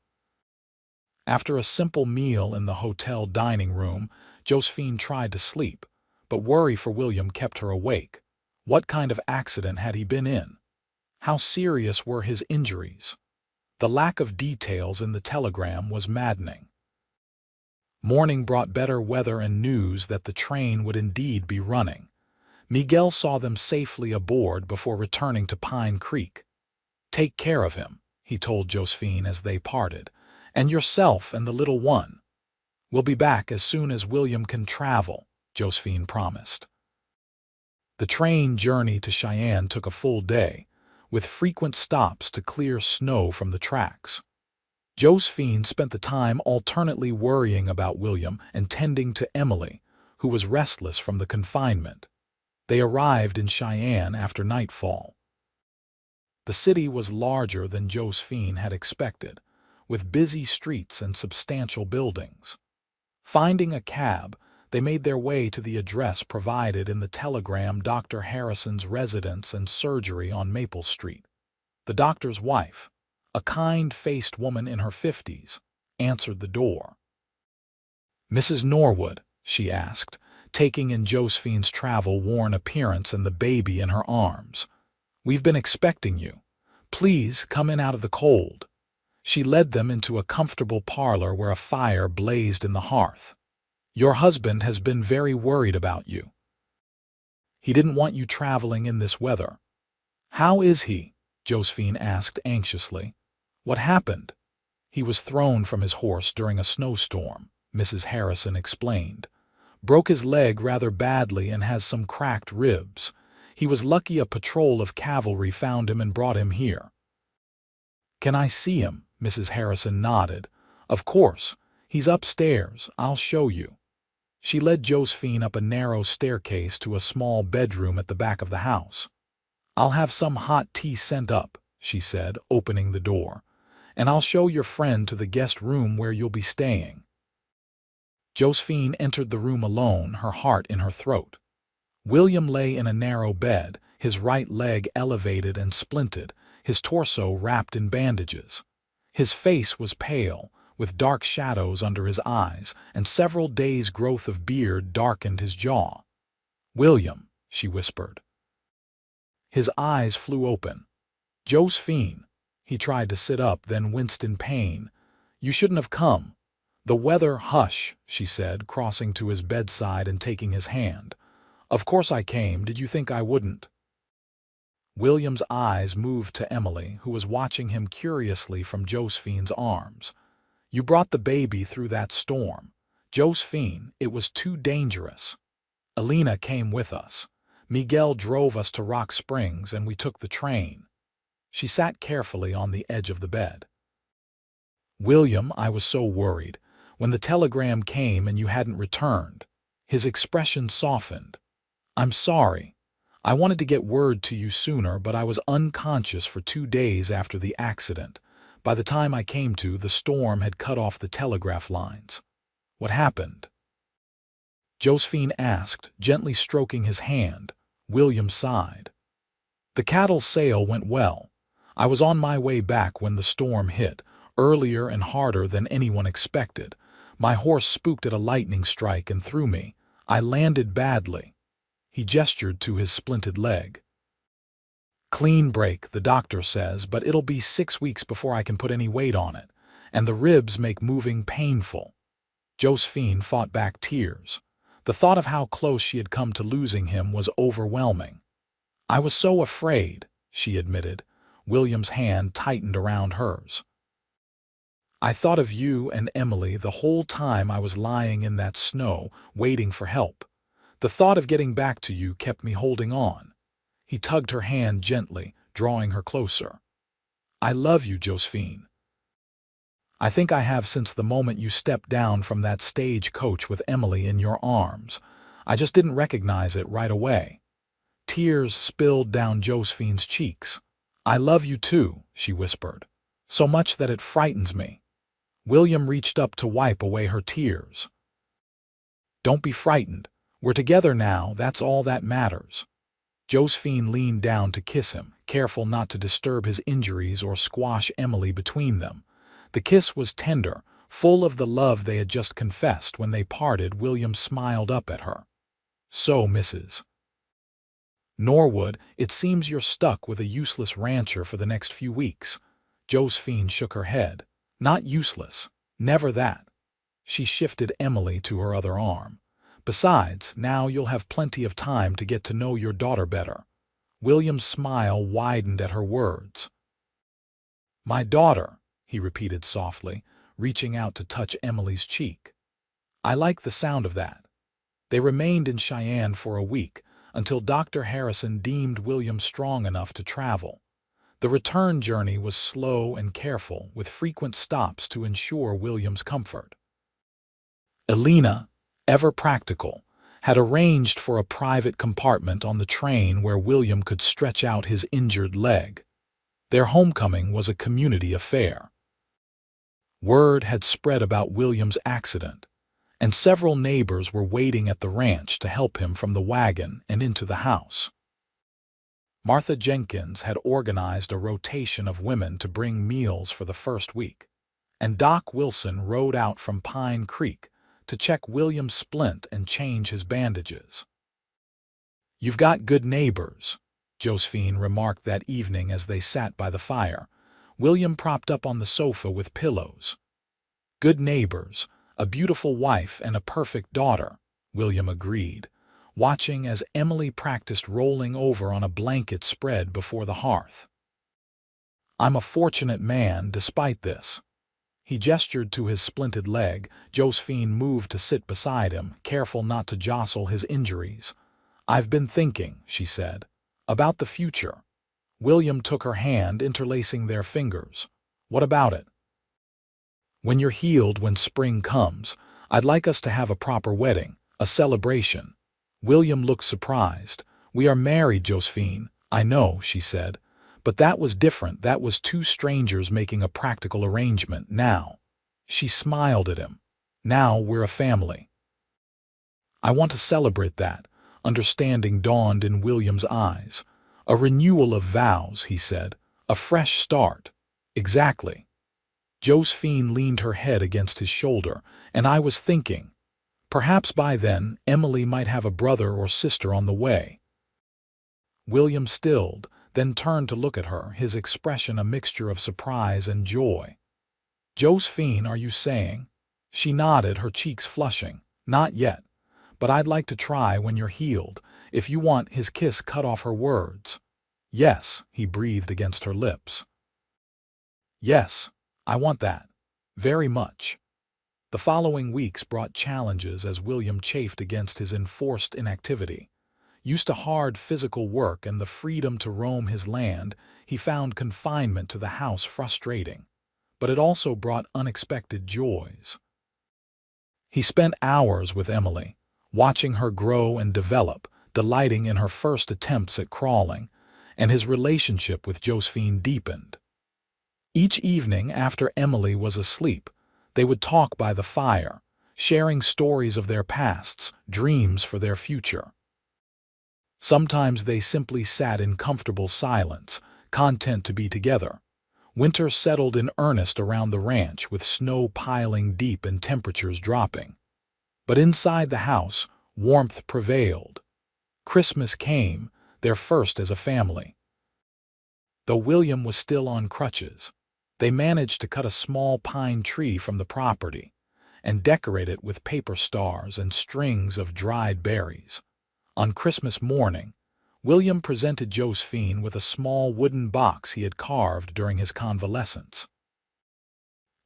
After a simple meal in the hotel dining room, Josephine tried to sleep, but worry for William kept her awake. What kind of accident had he been in? How serious were his injuries? The lack of details in the telegram was maddening. Morning brought better weather and news that the train would indeed be running. Miguel saw them safely aboard before returning to Pine Creek. Take care of him, he told Josephine as they parted, and yourself and the little one. We'll be back as soon as William can travel, Josephine promised. The train journey to Cheyenne took a full day, with frequent stops to clear snow from the tracks. Josephine spent the time alternately worrying about William and tending to Emily, who was restless from the confinement. They arrived in Cheyenne after nightfall. The city was larger than Josephine had expected, with busy streets and substantial buildings. Finding a cab, they made their way to the address provided in the telegram, Dr. Harrison's residence and surgery on Maple Street. The doctor's wife, a kind-faced woman in her 50s, answered the door. Mrs. Norwood, she asked, taking in Josephine's travel-worn appearance and the baby in her arms. We've been expecting you. Please come in out of the cold. She led them into a comfortable parlor where a fire blazed in the hearth. Your husband has been very worried about you. He didn't want you traveling in this weather. How is he? Josephine asked anxiously. What happened? He was thrown from his horse during a snowstorm, Mrs. Harrison explained. Broke his leg rather badly and has some cracked ribs. He was lucky a patrol of cavalry found him and brought him here. Can I see him? Mrs. Harrison nodded. Of course. He's upstairs. I'll show you. She led Josephine up a narrow staircase to a small bedroom at the back of the house. I'll have some hot tea sent up, she said, opening the door, and I'll show your friend to the guest room where you'll be staying. Josephine entered the room alone, her heart in her throat. William lay in a narrow bed, his right leg elevated and splinted, his torso wrapped in bandages. His face was pale, with dark shadows under his eyes, and several days' growth of beard darkened his jaw. "William," she whispered. His eyes flew open. "Josephine." He tried to sit up, then winced in pain. "You shouldn't have come." "The weather—" "Hush," she said, crossing to his bedside and taking his hand. "Of course I came. Did you think I wouldn't?" William's eyes moved to Emily, who was watching him curiously from Josephine's arms. "You brought the baby through that storm. Josephine, it was too dangerous. Elena came with us. Miguel drove us to Rock Springs and we took the train." She sat carefully on the edge of the bed. "William, I was so worried. When the telegram came and you hadn't returned." His expression softened. "I'm sorry. I wanted to get word to you sooner, but I was unconscious for 2 days after the accident. By the time I came to, the storm had cut off the telegraph lines." "What happened?" Josephine asked, gently stroking his hand. William sighed. "The cattle sale went well. I was on my way back when the storm hit, earlier and harder than anyone expected. My horse spooked at a lightning strike and threw me. I landed badly." He gestured to his splinted leg. "Clean break, the doctor says, but it'll be 6 weeks before I can put any weight on it, and the ribs make moving painful." Josephine fought back tears. The thought of how close she had come to losing him was overwhelming. "I was so afraid," she admitted. William's hand tightened around hers. "I thought of you and Emily the whole time I was lying in that snow, waiting for help. The thought of getting back to you kept me holding on." He tugged her hand gently, drawing her closer. "I love you, Josephine. I think I have since the moment you stepped down from that stage coach with Emily in your arms. I just didn't recognize it right away." Tears spilled down Josephine's cheeks. "I love you too," she whispered. "So much that it frightens me." William reached up to wipe away her tears. "Don't be frightened. We're together now, that's all that matters." Josephine leaned down to kiss him, careful not to disturb his injuries or squash Emily between them. The kiss was tender, full of the love they had just confessed. When they parted, William smiled up at her. "So, Mrs. Norwood, it seems you're stuck with a useless rancher for the next few weeks." Josephine shook her head. "Not useless. Never that." She shifted Emily to her other arm. "Besides, now you'll have plenty of time to get to know your daughter better." William's smile widened at her words. "My daughter," he repeated softly, reaching out to touch Emily's cheek. "I like the sound of that." They remained in Cheyenne for a week, until Dr. Harrison deemed William strong enough to travel. The return journey was slow and careful, with frequent stops to ensure William's comfort. Elena, ever practical, had arranged for a private compartment on the train where William could stretch out his injured leg. Their homecoming was a community affair. Word had spread about William's accident, and several neighbors were waiting at the ranch to help him from the wagon and into the house. Martha Jenkins had organized a rotation of women to bring meals for the first week, and Doc Wilson rode out from Pine Creek to check William's splint and change his bandages. "You've got good neighbors," Josephine remarked that evening as they sat by the fire, William propped up on the sofa with pillows. "Good neighbors, a beautiful wife and a perfect daughter," William agreed, watching as Emily practiced rolling over on a blanket spread before the hearth. "I'm a fortunate man despite this." He gestured to his splinted leg. Josephine moved to sit beside him, careful not to jostle his injuries. "I've been thinking," she said, "about the future." William took her hand, interlacing their fingers. "What about it?" "When you're healed, when spring comes, I'd like us to have a proper wedding, a celebration." William looked surprised. "We are married, Josephine." "I know," she said. "But that was different. That was two strangers making a practical arrangement. Now." She smiled at him. "Now we're a family." "I want to celebrate that." Understanding dawned in William's eyes. A renewal of vows, he said. A fresh start. Exactly. Josephine leaned her head against his shoulder, and I was thinking, perhaps by then Emily might have a brother or sister on the way. William stilled, then turned to look at her, his expression a mixture of surprise and joy. Josephine, are you saying? She nodded, her cheeks flushing. Not yet, but I'd like to try when you're healed. If you want, his kiss cut off her words. Yes, he breathed against her lips. Yes, I want that. Very much. The following weeks brought challenges as William chafed against his enforced inactivity. Used to hard physical work and the freedom to roam his land, he found confinement to the house frustrating. But it also brought unexpected joys. He spent hours with Emily, watching her grow and develop, delighting in her first attempts at crawling, and his relationship with Josephine deepened. Each evening after Emily was asleep, they would talk by the fire, sharing stories of their pasts, dreams for their future. Sometimes they simply sat in comfortable silence, content to be together. Winter settled in earnest around the ranch, with snow piling deep and temperatures dropping. But inside the house, warmth prevailed. Christmas came, their first as a family. Though William was still on crutches, they managed to cut a small pine tree from the property and decorate it with paper stars and strings of dried berries. On Christmas morning, William presented Josephine with a small wooden box he had carved during his convalescence.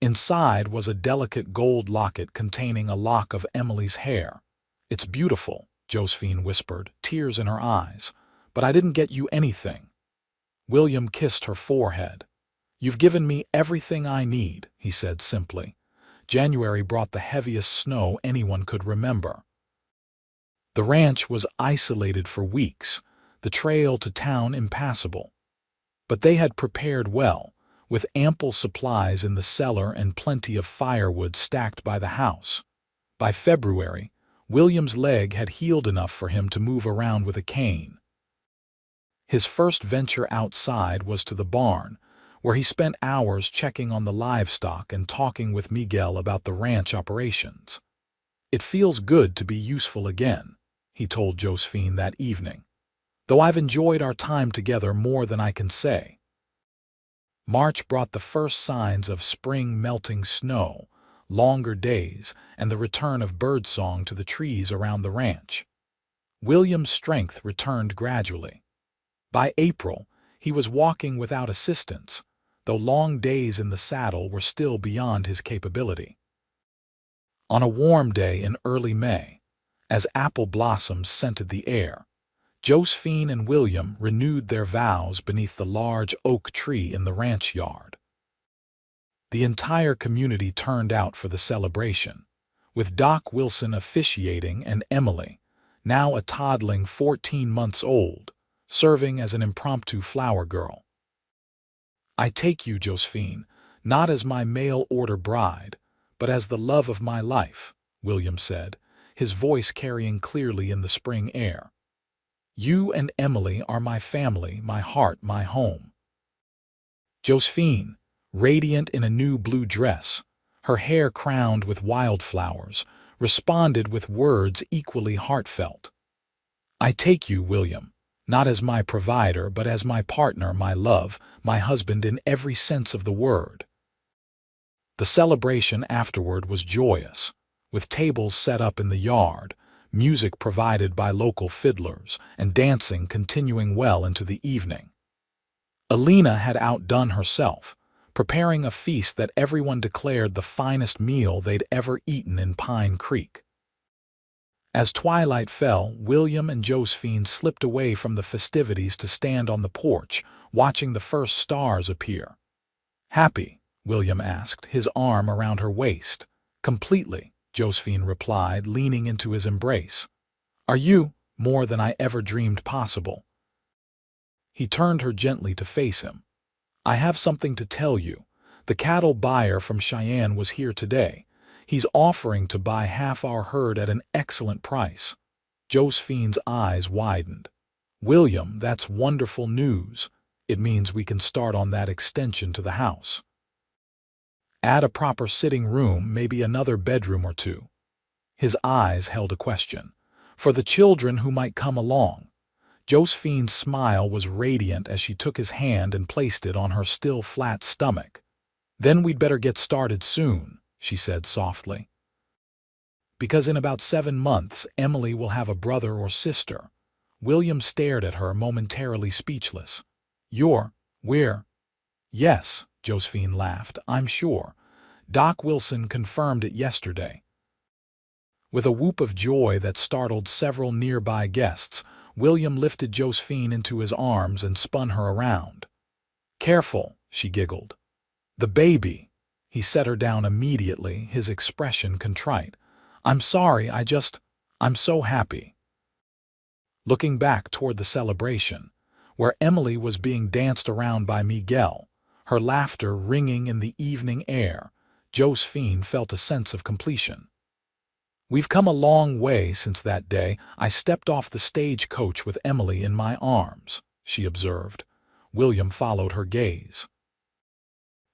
Inside was a delicate gold locket containing a lock of Emily's hair. "It's beautiful," Josephine whispered, tears in her eyes, "but I didn't get you anything." William kissed her forehead. "You've given me everything I need," he said simply. January brought the heaviest snow anyone could remember. The ranch was isolated for weeks, the trail to town impassable. But they had prepared well, with ample supplies in the cellar and plenty of firewood stacked by the house. By February, William's leg had healed enough for him to move around with a cane. His first venture outside was to the barn, where he spent hours checking on the livestock and talking with Miguel about the ranch operations. "It feels good to be useful again," he told Josephine that evening, "though I've enjoyed our time together more than I can say." March brought the first signs of spring, melting snow, longer days, and the return of birdsong to the trees around the ranch. William's strength returned gradually. By April, he was walking without assistance, though long days in the saddle were still beyond his capability. On a warm day in early May, as apple blossoms scented the air, Josephine and William renewed their vows beneath the large oak tree in the ranch yard. The entire community turned out for the celebration, with Doc Wilson officiating and Emily, now a toddling 14 months old, serving as an impromptu flower girl. "I take you, Josephine, not as my mail-order bride, but as the love of my life," William said, his voice carrying clearly in the spring air. "You and Emily are my family, my heart, my home." Josephine, radiant in a new blue dress, her hair crowned with wildflowers, responded with words equally heartfelt. "I take you, William, not as my provider, but as my partner, my love, my husband in every sense of the word." The celebration afterward was joyous, with tables set up in the yard, music provided by local fiddlers, and dancing continuing well into the evening. Alina had outdone herself, preparing a feast that everyone declared the finest meal they'd ever eaten in Pine Creek. As twilight fell, William and Josephine slipped away from the festivities to stand on the porch, watching the first stars appear. "Happy?" William asked, his arm around her waist. "Completely," Josephine replied, leaning into his embrace. "Are you?" "More than I ever dreamed possible." He turned her gently to face him. "I have something to tell you. The cattle buyer from Cheyenne was here today. He's offering to buy half our herd at an excellent price." Josephine's eyes widened. "William, that's wonderful news. It means we can start on that extension to the house. Add a proper sitting room, maybe another bedroom or two." His eyes held a question. "For the children who might come along." Josephine's smile was radiant as she took his hand and placed it on her still flat stomach. "Then we'd better get started soon," she said softly. "Because in about 7 months, Emily will have a brother or sister." William stared at her, momentarily speechless. "We're—" "Yes," Josephine laughed, "I'm sure. Doc Wilson confirmed it yesterday." With a whoop of joy that startled several nearby guests, William lifted Josephine into his arms and spun her around. "Careful," she giggled. "The baby." He set her down immediately, his expression contrite. "I'm sorry, I'm so happy." Looking back toward the celebration, where Emily was being danced around by Miguel, her laughter ringing in the evening air, Josephine felt a sense of completion. "We've come a long way since that day I stepped off the stagecoach with Emily in my arms," she observed. William followed her gaze.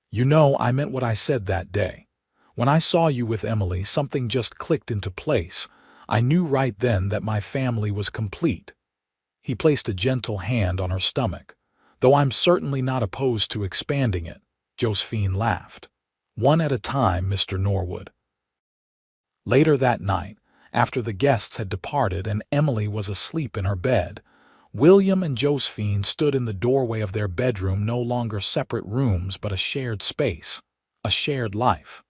"You know, I meant what I said that day. When I saw you with Emily, something just clicked into place. I knew right then that my family was complete." He placed a gentle hand on her stomach. "Though I'm certainly not opposed to expanding it," Josephine laughed. "One at a time, Mr. Norwood." Later that night, after the guests had departed and Emily was asleep in her bed, William and Josephine stood in the doorway of their bedroom, no longer separate rooms but a shared space, a shared life.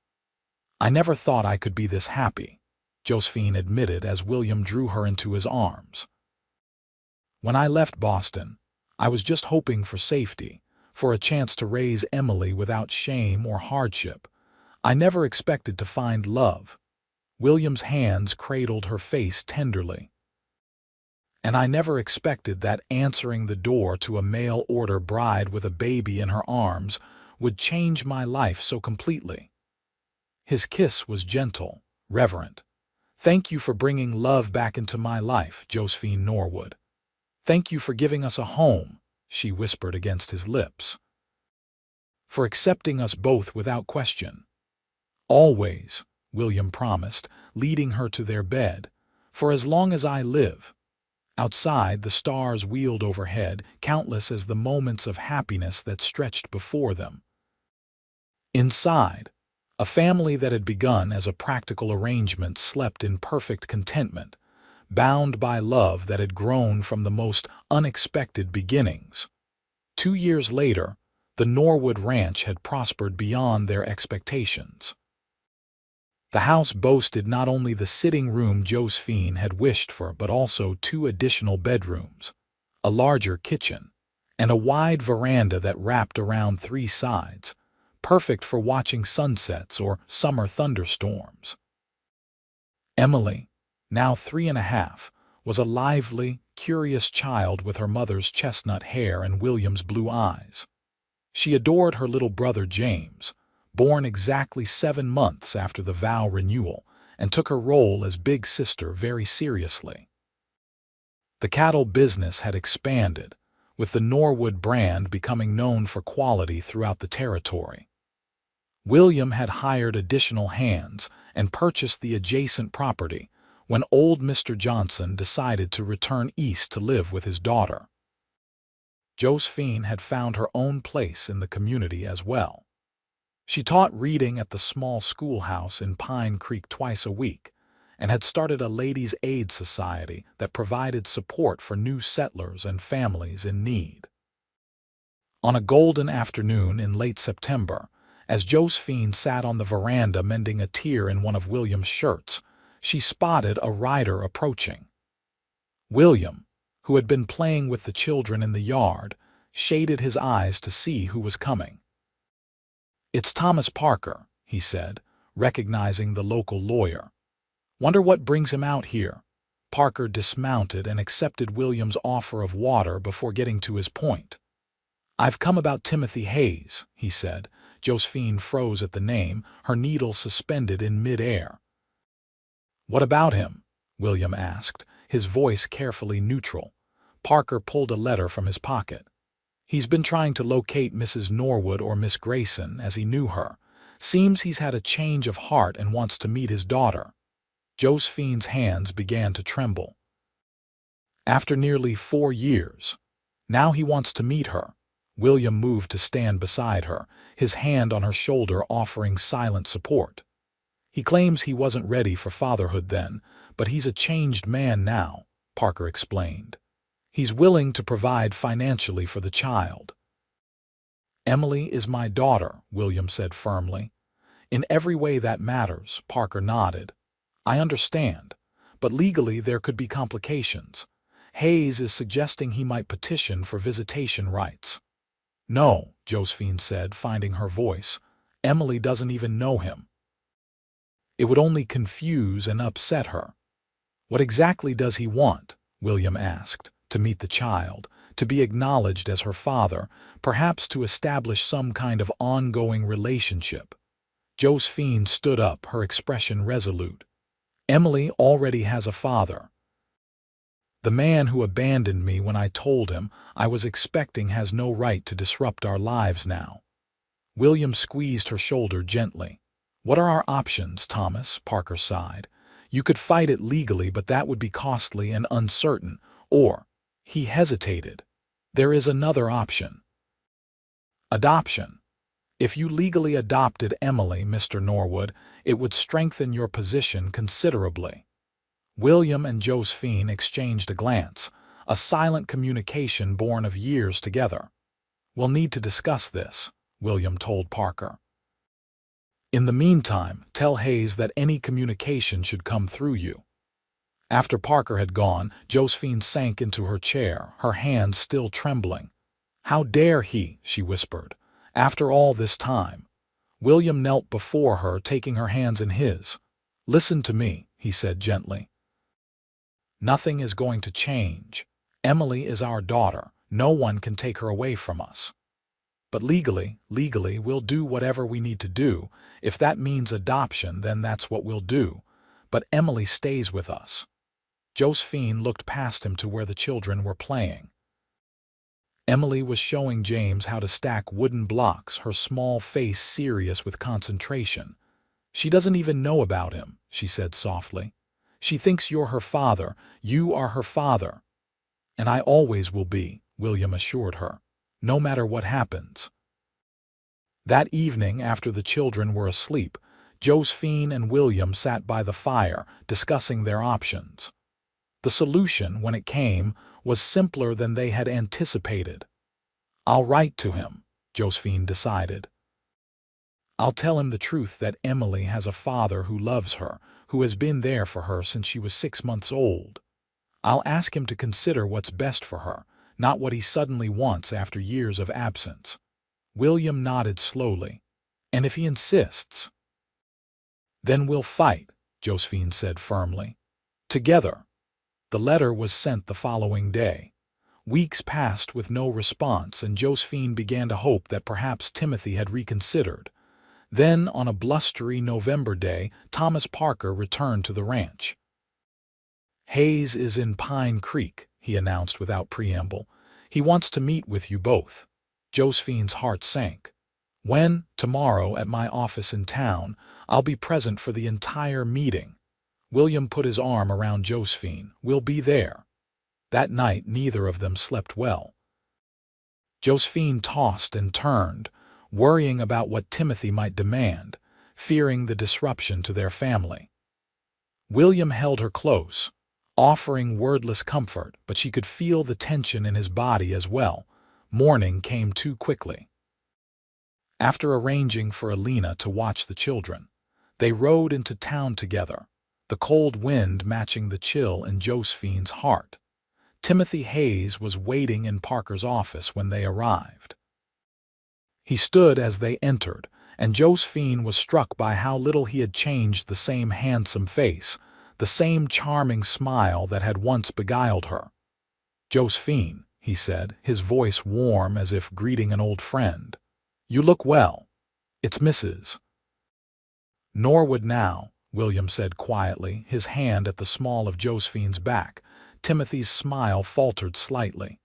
"I never thought I could be this happy," Josephine admitted as William drew her into his arms. "When I left Boston, I was just hoping for safety, for a chance to raise Emily without shame or hardship. I never expected to find love." William's hands cradled her face tenderly. "And I never expected that answering the door to a mail-order bride with a baby in her arms would change my life so completely." His kiss was gentle, reverent. "Thank you for bringing love back into my life, Josephine Norwood. Thank you for giving us a home," she whispered against his lips. "For accepting us both without question." "Always," William promised, leading her to their bed. "For as long as I live." Outside, the stars wheeled overhead, countless as the moments of happiness that stretched before them. Inside, a family that had begun as a practical arrangement slept in perfect contentment, bound by love that had grown from the most unexpected beginnings. 2 years later, the Norwood Ranch had prospered beyond their expectations. The house boasted not only the sitting room Josephine had wished for, but also 2 additional bedrooms, a larger kitchen, and a wide veranda that wrapped around 3 sides, perfect for watching sunsets or summer thunderstorms. Emily, now 3.5, was a lively, curious child with her mother's chestnut hair and William's blue eyes. She adored her little brother James, born exactly 7 months after the vow renewal, and took her role as big sister very seriously. The cattle business had expanded, with the Norwood brand becoming known for quality throughout the territory. William had hired additional hands and purchased the adjacent property when old Mr. Johnson decided to return east to live with his daughter. Josephine had found her own place in the community as well. She taught reading at the small schoolhouse in Pine Creek twice a week, and had started a ladies' aid society that provided support for new settlers and families in need. On a golden afternoon in late September, as Josephine sat on the veranda mending a tear in one of William's shirts, she spotted a rider approaching. William, who had been playing with the children in the yard, shaded his eyes to see who was coming. "It's Thomas Parker," he said, recognizing the local lawyer. "Wonder what brings him out here." Parker dismounted and accepted William's offer of water before getting to his point. "I've come about Timothy Hayes," he said. Josephine froze at the name, her needle suspended in mid-air. "What about him?" William asked, his voice carefully neutral. Parker pulled a letter from his pocket. He's been trying to locate Mrs. Norwood or Miss Grayson, as he knew her. Seems he's had a change of heart and wants to meet his daughter. Josephine's hands began to tremble. After nearly 4 years. Now he wants to meet her. William moved to stand beside her, his hand on her shoulder offering silent support. He claims he wasn't ready for fatherhood then, but he's a changed man now, Parker explained. He's willing to provide financially for the child. Emily is my daughter, William said firmly. In every way that matters, Parker nodded. I understand, but legally there could be complications. Hayes is suggesting he might petition for visitation rights. No, Josephine said, finding her voice. Emily doesn't even know him. It would only confuse and upset her. What exactly does he want? William asked. To meet the child, to be acknowledged as her father, perhaps to establish some kind of ongoing relationship. Josephine stood up, her expression resolute. Emily already has a father. The man who abandoned me when I told him I was expecting has no right to disrupt our lives now. William squeezed her shoulder gently. What are our options, Thomas? Parker sighed. You could fight it legally, but that would be costly and uncertain. Or, he hesitated. There is another option. Adoption. If you legally adopted Emily, Mr. Norwood, it would strengthen your position considerably. William and Josephine exchanged a glance, a silent communication born of years together. We'll need to discuss this, William told Parker. In the meantime, tell Hayes that any communication should come through you. After Parker had gone, Josephine sank into her chair, her hands still trembling. How dare he, she whispered, after all this time. William knelt before her, taking her hands in his. Listen to me, he said gently. Nothing is going to change. Emily is our daughter. No one can take her away from us. But legally, we'll do whatever we need to do. If that means adoption, then that's what we'll do. But Emily stays with us. Josephine looked past him to where the children were playing. Emily was showing James how to stack wooden blocks, her small face serious with concentration. She doesn't even know about him, she said softly. She thinks you're her father. You are her father. And I always will be, William assured her, no matter what happens. That evening, after the children were asleep, Josephine and William sat by the fire, discussing their options. The solution, when it came, was simpler than they had anticipated. I'll write to him, Josephine decided. I'll tell him the truth that Emily has a father who loves her, who has been there for her since she was 6 months old. I'll ask him to consider what's best for her, not what he suddenly wants after years of absence. William nodded slowly. And if he insists? Then we'll fight, Josephine said firmly. Together. The letter was sent the following day. Weeks passed with no response, and Josephine began to hope that perhaps Timothy had reconsidered. Then, on a blustery November day, Thomas Parker returned to the ranch. Hayes is in Pine Creek, he announced without preamble. He wants to meet with you both. Josephine's heart sank. When, tomorrow, at my office in town, I'll be present for the entire meeting. William put his arm around Josephine. We'll be there. That night, neither of them slept well. Josephine tossed and turned, worrying about what Timothy might demand, fearing the disruption to their family. William held her close, offering wordless comfort, but she could feel the tension in his body as well. Morning came too quickly. After arranging for Alina to watch the children, they rode into town together, the cold wind matching the chill in Josephine's heart. Timothy Hayes was waiting in Parker's office when they arrived. He stood as they entered, and Josephine was struck by how little he had changed. The same handsome face, the same charming smile that had once beguiled her. Josephine, he said, his voice warm as if greeting an old friend. You look well. It's Mrs. Norwood now, William said quietly, his hand at the small of Josephine's back. Timothy's smile faltered slightly.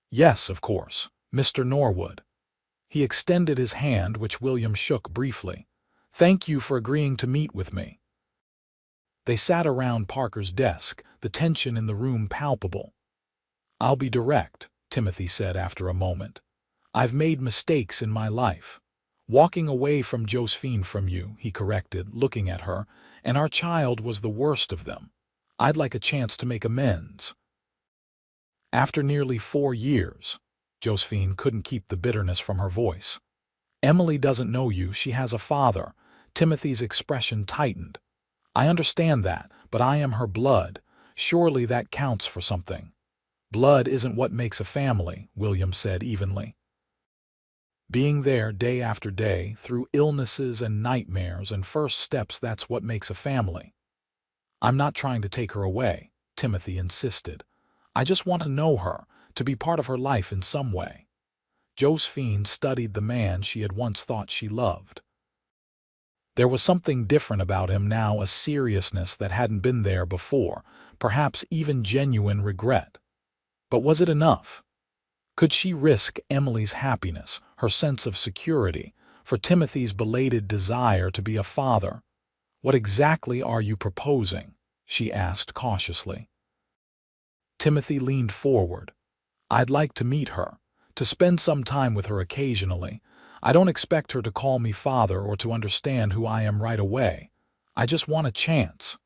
Yes, of course, Mr. Norwood. He extended his hand, which William shook briefly. Thank you for agreeing to meet with me. They sat around Parker's desk, the tension in the room palpable. I'll be direct, Timothy said after a moment. I've made mistakes in my life. Walking away from Josephine from you, he corrected, looking at her, and our child was the worst of them. I'd like a chance to make amends. After nearly 4 years, Josephine couldn't keep the bitterness from her voice. Emily doesn't know you, she has a father. Timothy's expression tightened. I understand that, but I am her blood. Surely that counts for something. Blood isn't what makes a family, William said evenly. Being there day after day, through illnesses and nightmares and first steps, that's what makes a family. I'm not trying to take her away, Timothy insisted. I just want to know her, to be part of her life in some way. Josephine studied the man she had once thought she loved. There was something different about him now, a seriousness that hadn't been there before, perhaps even genuine regret. But was it enough? Could she risk Emily's happiness, her sense of security, for Timothy's belated desire to be a father? What exactly are you proposing? She asked cautiously. Timothy leaned forward. I'd like to meet her, to spend some time with her occasionally. I don't expect her to call me father or to understand who I am right away. I just want a chance.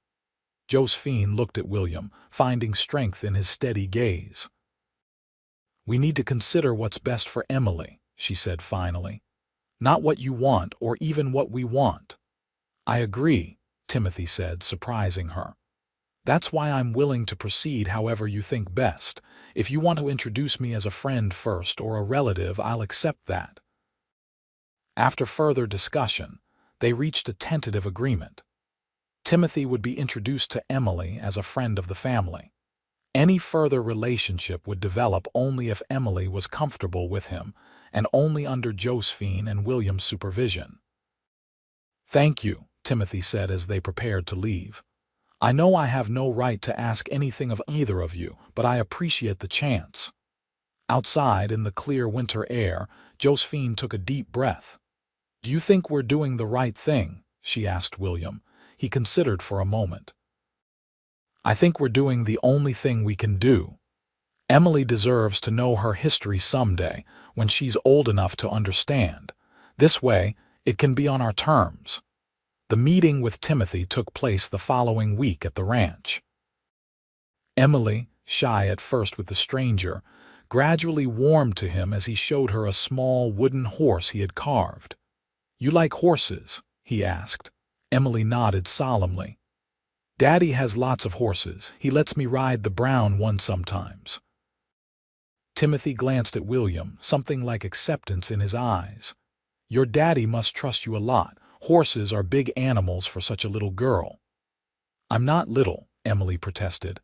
Josephine looked at William, finding strength in his steady gaze. We need to consider what's best for Emily, she said finally. Not what you want or even what we want. I agree, Timothy said, surprising her. That's why I'm willing to proceed however you think best. If you want to introduce me as a friend first or a relative, I'll accept that. After further discussion, they reached a tentative agreement. Timothy would be introduced to Emily as a friend of the family. Any further relationship would develop only if Emily was comfortable with him, and only under Josephine and William's supervision. Thank you, Timothy said as they prepared to leave. I know I have no right to ask anything of either of you, but I appreciate the chance. Outside, in the clear winter air, Josephine took a deep breath. Do you think we're doing the right thing? She asked William. He considered for a moment. I think we're doing the only thing we can do. Emily deserves to know her history someday, when she's old enough to understand. This way, it can be on our terms. The meeting with Timothy took place the following week at the ranch. Emily, shy at first with the stranger, gradually warmed to him as he showed her a small wooden horse he had carved. You like horses? He asked. Emily nodded solemnly. Daddy has lots of horses. He lets me ride the brown one sometimes. Timothy glanced at William, something like acceptance in his eyes. Your daddy must trust you a lot. Horses are big animals for such a little girl. I'm not little, Emily protested.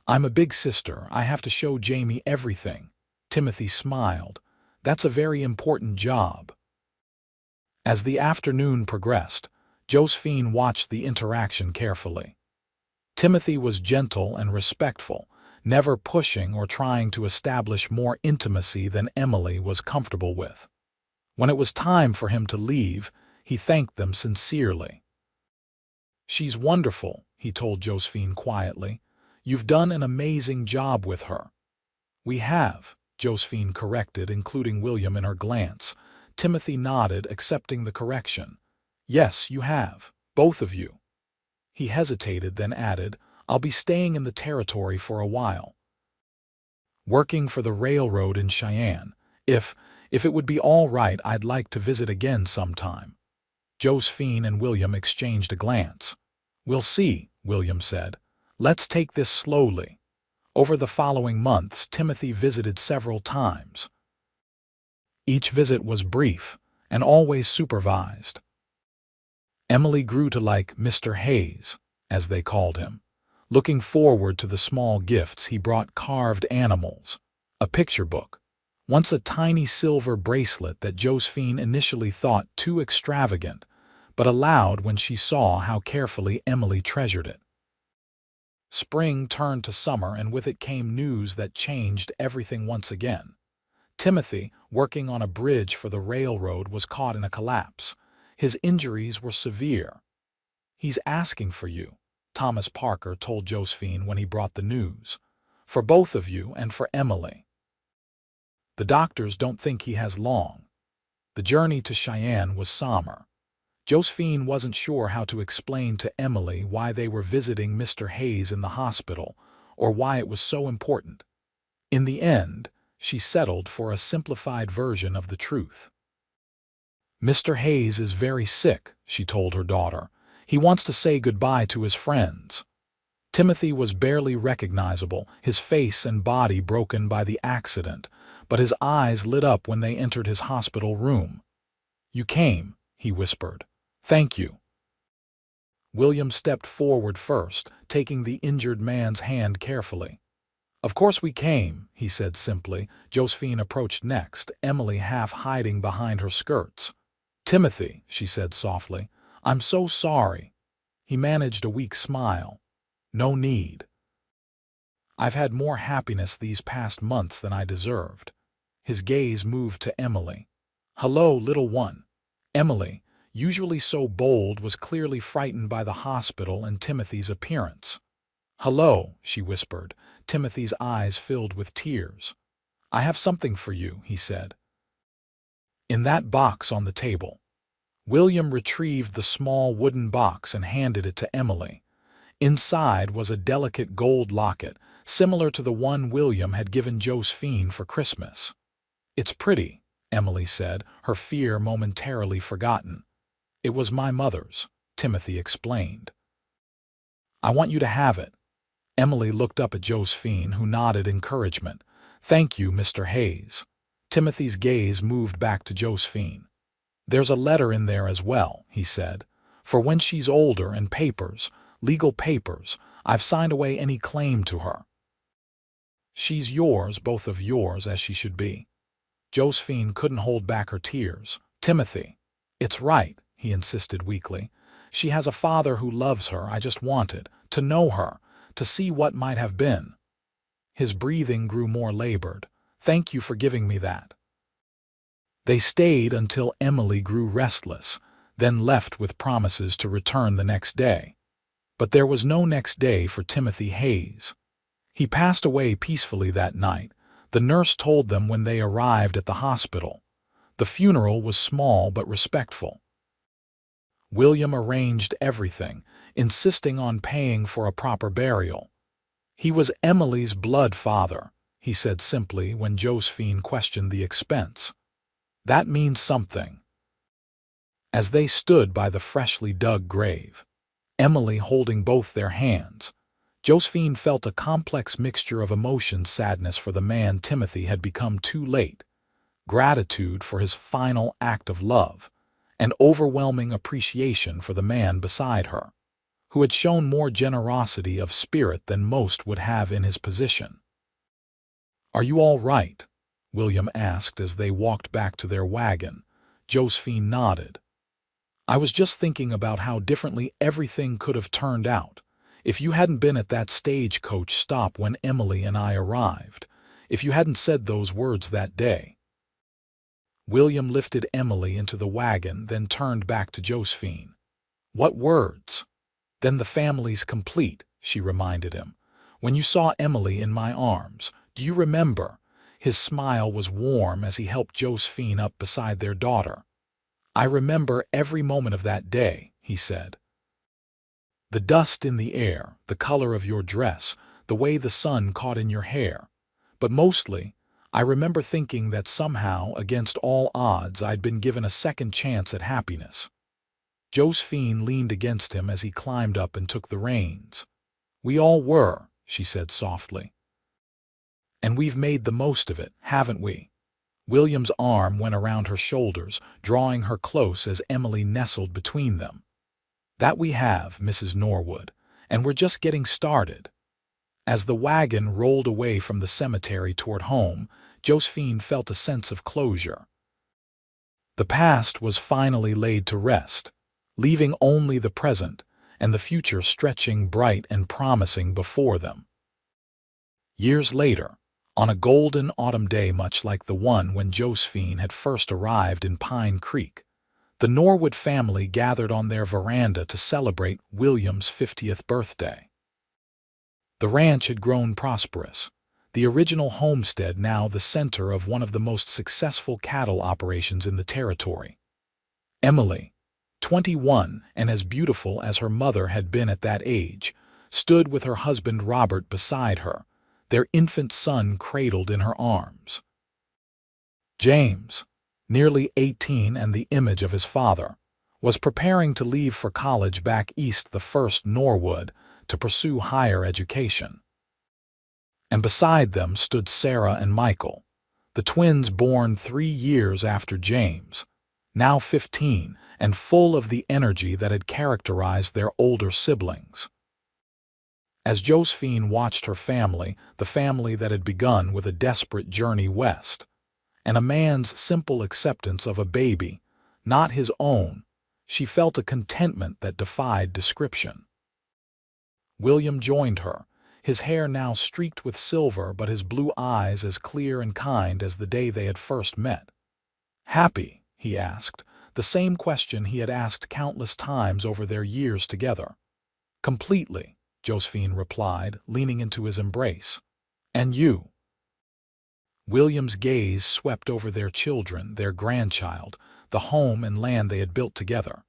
I'm a big sister. I have to show Jamie everything. Timothy smiled. That's a very important job. As the afternoon progressed, Josephine watched the interaction carefully. Timothy was gentle and respectful, never pushing or trying to establish more intimacy than Emily was comfortable with. When it was time for him to leave, he thanked them sincerely. She's wonderful, he told Josephine quietly. You've done an amazing job with her. We have, Josephine corrected, including William in her glance. Timothy nodded, accepting the correction. Yes, you have, both of you. He hesitated, then added, I'll be staying in the territory for a while. Working for the railroad in Cheyenne. If it would be all right, I'd like to visit again sometime. Josephine and William exchanged a glance. We'll see, William said. Let's take this slowly. Over the following months, Timothy visited several times. Each visit was brief and always supervised. Emily grew to like Mr. Hayes, as they called him, looking forward to the small gifts he brought: carved animals, a picture book, once a tiny silver bracelet that Josephine initially thought too extravagant, but allowed when she saw how carefully Emily treasured it. Spring turned to summer, and with it came news that changed everything once again. Timothy, working on a bridge for the railroad, was caught in a collapse. His injuries were severe. "He's asking for you," Thomas Parker told Josephine when he brought the news. "For both of you and for Emily. The doctors don't think he has long." The journey to Cheyenne was somber. Josephine wasn't sure how to explain to Emily why they were visiting Mr. Hayes in the hospital, or why it was so important. In the end, she settled for a simplified version of the truth. "Mr. Hayes is very sick," she told her daughter. "He wants to say goodbye to his friends." Timothy was barely recognizable, his face and body broken by the accident, but his eyes lit up when they entered his hospital room. "You came," he whispered. "Thank you." William stepped forward first, taking the injured man's hand carefully. "Of course we came," he said simply. Josephine approached next, Emily half hiding behind her skirts. "Timothy," she said softly, "I'm so sorry." He managed a weak smile. "No need. I've had more happiness these past months than I deserved." His gaze moved to Emily. "Hello, little one." Emily, usually so bold, was clearly frightened by the hospital and Timothy's appearance. "Hello," she whispered. Timothy's eyes filled with tears. "I have something for you," he said. "In that box on the table." William retrieved the small wooden box and handed it to Emily. Inside was a delicate gold locket, similar to the one William had given Josephine for Christmas. "It's pretty," Emily said, her fear momentarily forgotten. "It was my mother's," Timothy explained. "I want you to have it." Emily looked up at Josephine, who nodded encouragement. "Thank you, Mr. Hayes." Timothy's gaze moved back to Josephine. "There's a letter in there as well," he said. "For when she's older, and papers, legal papers, I've signed away any claim to her. She's yours, both of yours, as she should be." Josephine couldn't hold back her tears. "Timothy, it's right," he insisted weakly. "She has a father who loves her. I just wanted to know her, to see what might have been." His breathing grew more labored. "Thank you for giving me that." They stayed until Emily grew restless, then left with promises to return the next day. But there was no next day for Timothy Hayes. He passed away peacefully that night, the nurse told them when they arrived at the hospital. The funeral was small but respectful. William arranged everything, insisting on paying for a proper burial. "He was Emily's blood father," he said simply when Josephine questioned the expense. "That means something." As they stood by the freshly dug grave, Emily holding both their hands, Josephine felt a complex mixture of emotions: sadness for the man Timothy had become too late, gratitude for his final act of love, and overwhelming appreciation for the man beside her, who had shown more generosity of spirit than most would have in his position. "Are you all right?" William asked as they walked back to their wagon. Josephine nodded. "I was just thinking about how differently everything could have turned out if you hadn't been at that stagecoach stop when Emily and I arrived, if you hadn't said those words that day." William lifted Emily into the wagon, then turned back to Josephine. "What words?" "Then the family's complete," she reminded him. "When you saw Emily in my arms, do you remember?" His smile was warm as he helped Josephine up beside their daughter. "I remember every moment of that day," he said. "The dust in the air, the color of your dress, the way the sun caught in your hair. But mostly, I remember thinking that somehow, against all odds, I'd been given a second chance at happiness." Josephine leaned against him as he climbed up and took the reins. "We all were," she said softly. "And we've made the most of it, haven't we?" William's arm went around her shoulders, drawing her close as Emily nestled between them. "That we have, Mrs. Norwood, and we're just getting started." As the wagon rolled away from the cemetery toward home, Josephine felt a sense of closure. The past was finally laid to rest, leaving only the present, and the future stretching bright and promising before them. Years later, on a golden autumn day much like the one when Josephine had first arrived in Pine Creek, the Norwood family gathered on their veranda to celebrate William's 50th birthday. The ranch had grown prosperous, the original homestead now the center of one of the most successful cattle operations in the territory. Emily, 21 and as beautiful as her mother had been at that age, stood with her husband Robert beside her, their infant son cradled in her arms. James, nearly 18 and the image of his father, was preparing to leave for college back east, the first Norwood, to pursue higher education. And beside them stood Sarah and Michael, the twins born 3 years after James, now 15 and full of the energy that had characterized their older siblings. As Josephine watched her family, the family that had begun with a desperate journey west, and a man's simple acceptance of a baby, not his own, she felt a contentment that defied description. William joined her, his hair now streaked with silver but his blue eyes as clear and kind as the day they had first met. "Happy?" he asked, the same question he had asked countless times over their years together. "Completely," Josephine replied, leaning into his embrace. "And you?" William's gaze swept over their children, their grandchild, the home and land they had built together.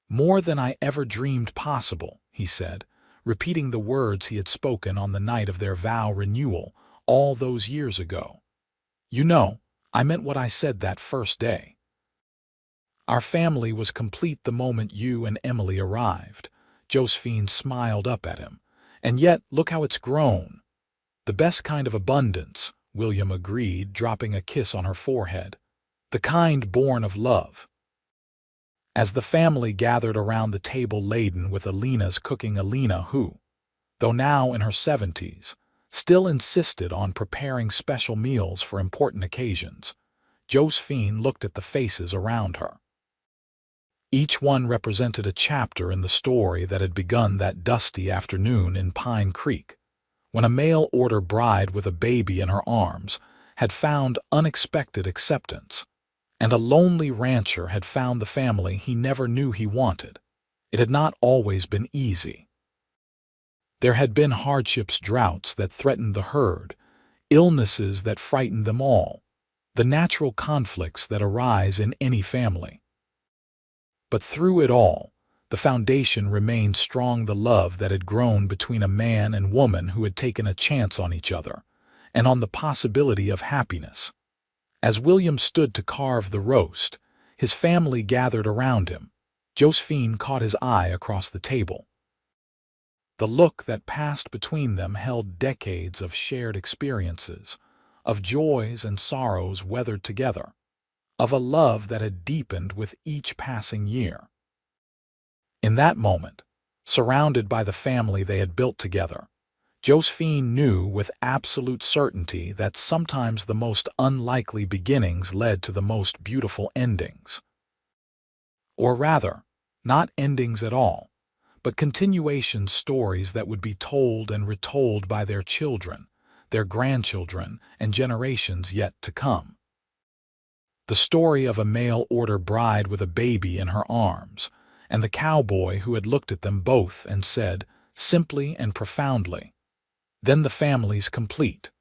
"More than I ever dreamed possible," he said, repeating the words he had spoken on the night of their vow renewal all those years ago. "You know, I meant what I said that first day. Our family was complete the moment you and Emily arrived." Josephine smiled up at him. "And yet, look how it's grown." "The best kind of abundance," William agreed, dropping a kiss on her forehead. "The kind born of love." As the family gathered around the table laden with Alina's cooking, Alina who, though now in her 70s, still insisted on preparing special meals for important occasions, Josephine looked at the faces around her. Each one represented a chapter in the story that had begun that dusty afternoon in Pine Creek, when a mail-order bride with a baby in her arms had found unexpected acceptance, and a lonely rancher had found the family he never knew he wanted. It had not always been easy. There had been hardships, droughts that threatened the herd, illnesses that frightened them all, the natural conflicts that arise in any family. But through it all, the foundation remained strong, the love that had grown between a man and woman who had taken a chance on each other, and on the possibility of happiness. As William stood to carve the roast, his family gathered around him. Josephine caught his eye across the table. The look that passed between them held decades of shared experiences, of joys and sorrows weathered together, of a love that had deepened with each passing year. In that moment, surrounded by the family they had built together, Josephine knew with absolute certainty that sometimes the most unlikely beginnings led to the most beautiful endings. Or rather, not endings at all, but continuation stories that would be told and retold by their children, their grandchildren, and generations yet to come. The story of a mail-order bride with a baby in her arms, and the cowboy who had looked at them both and said, simply and profoundly, "Then the family's complete."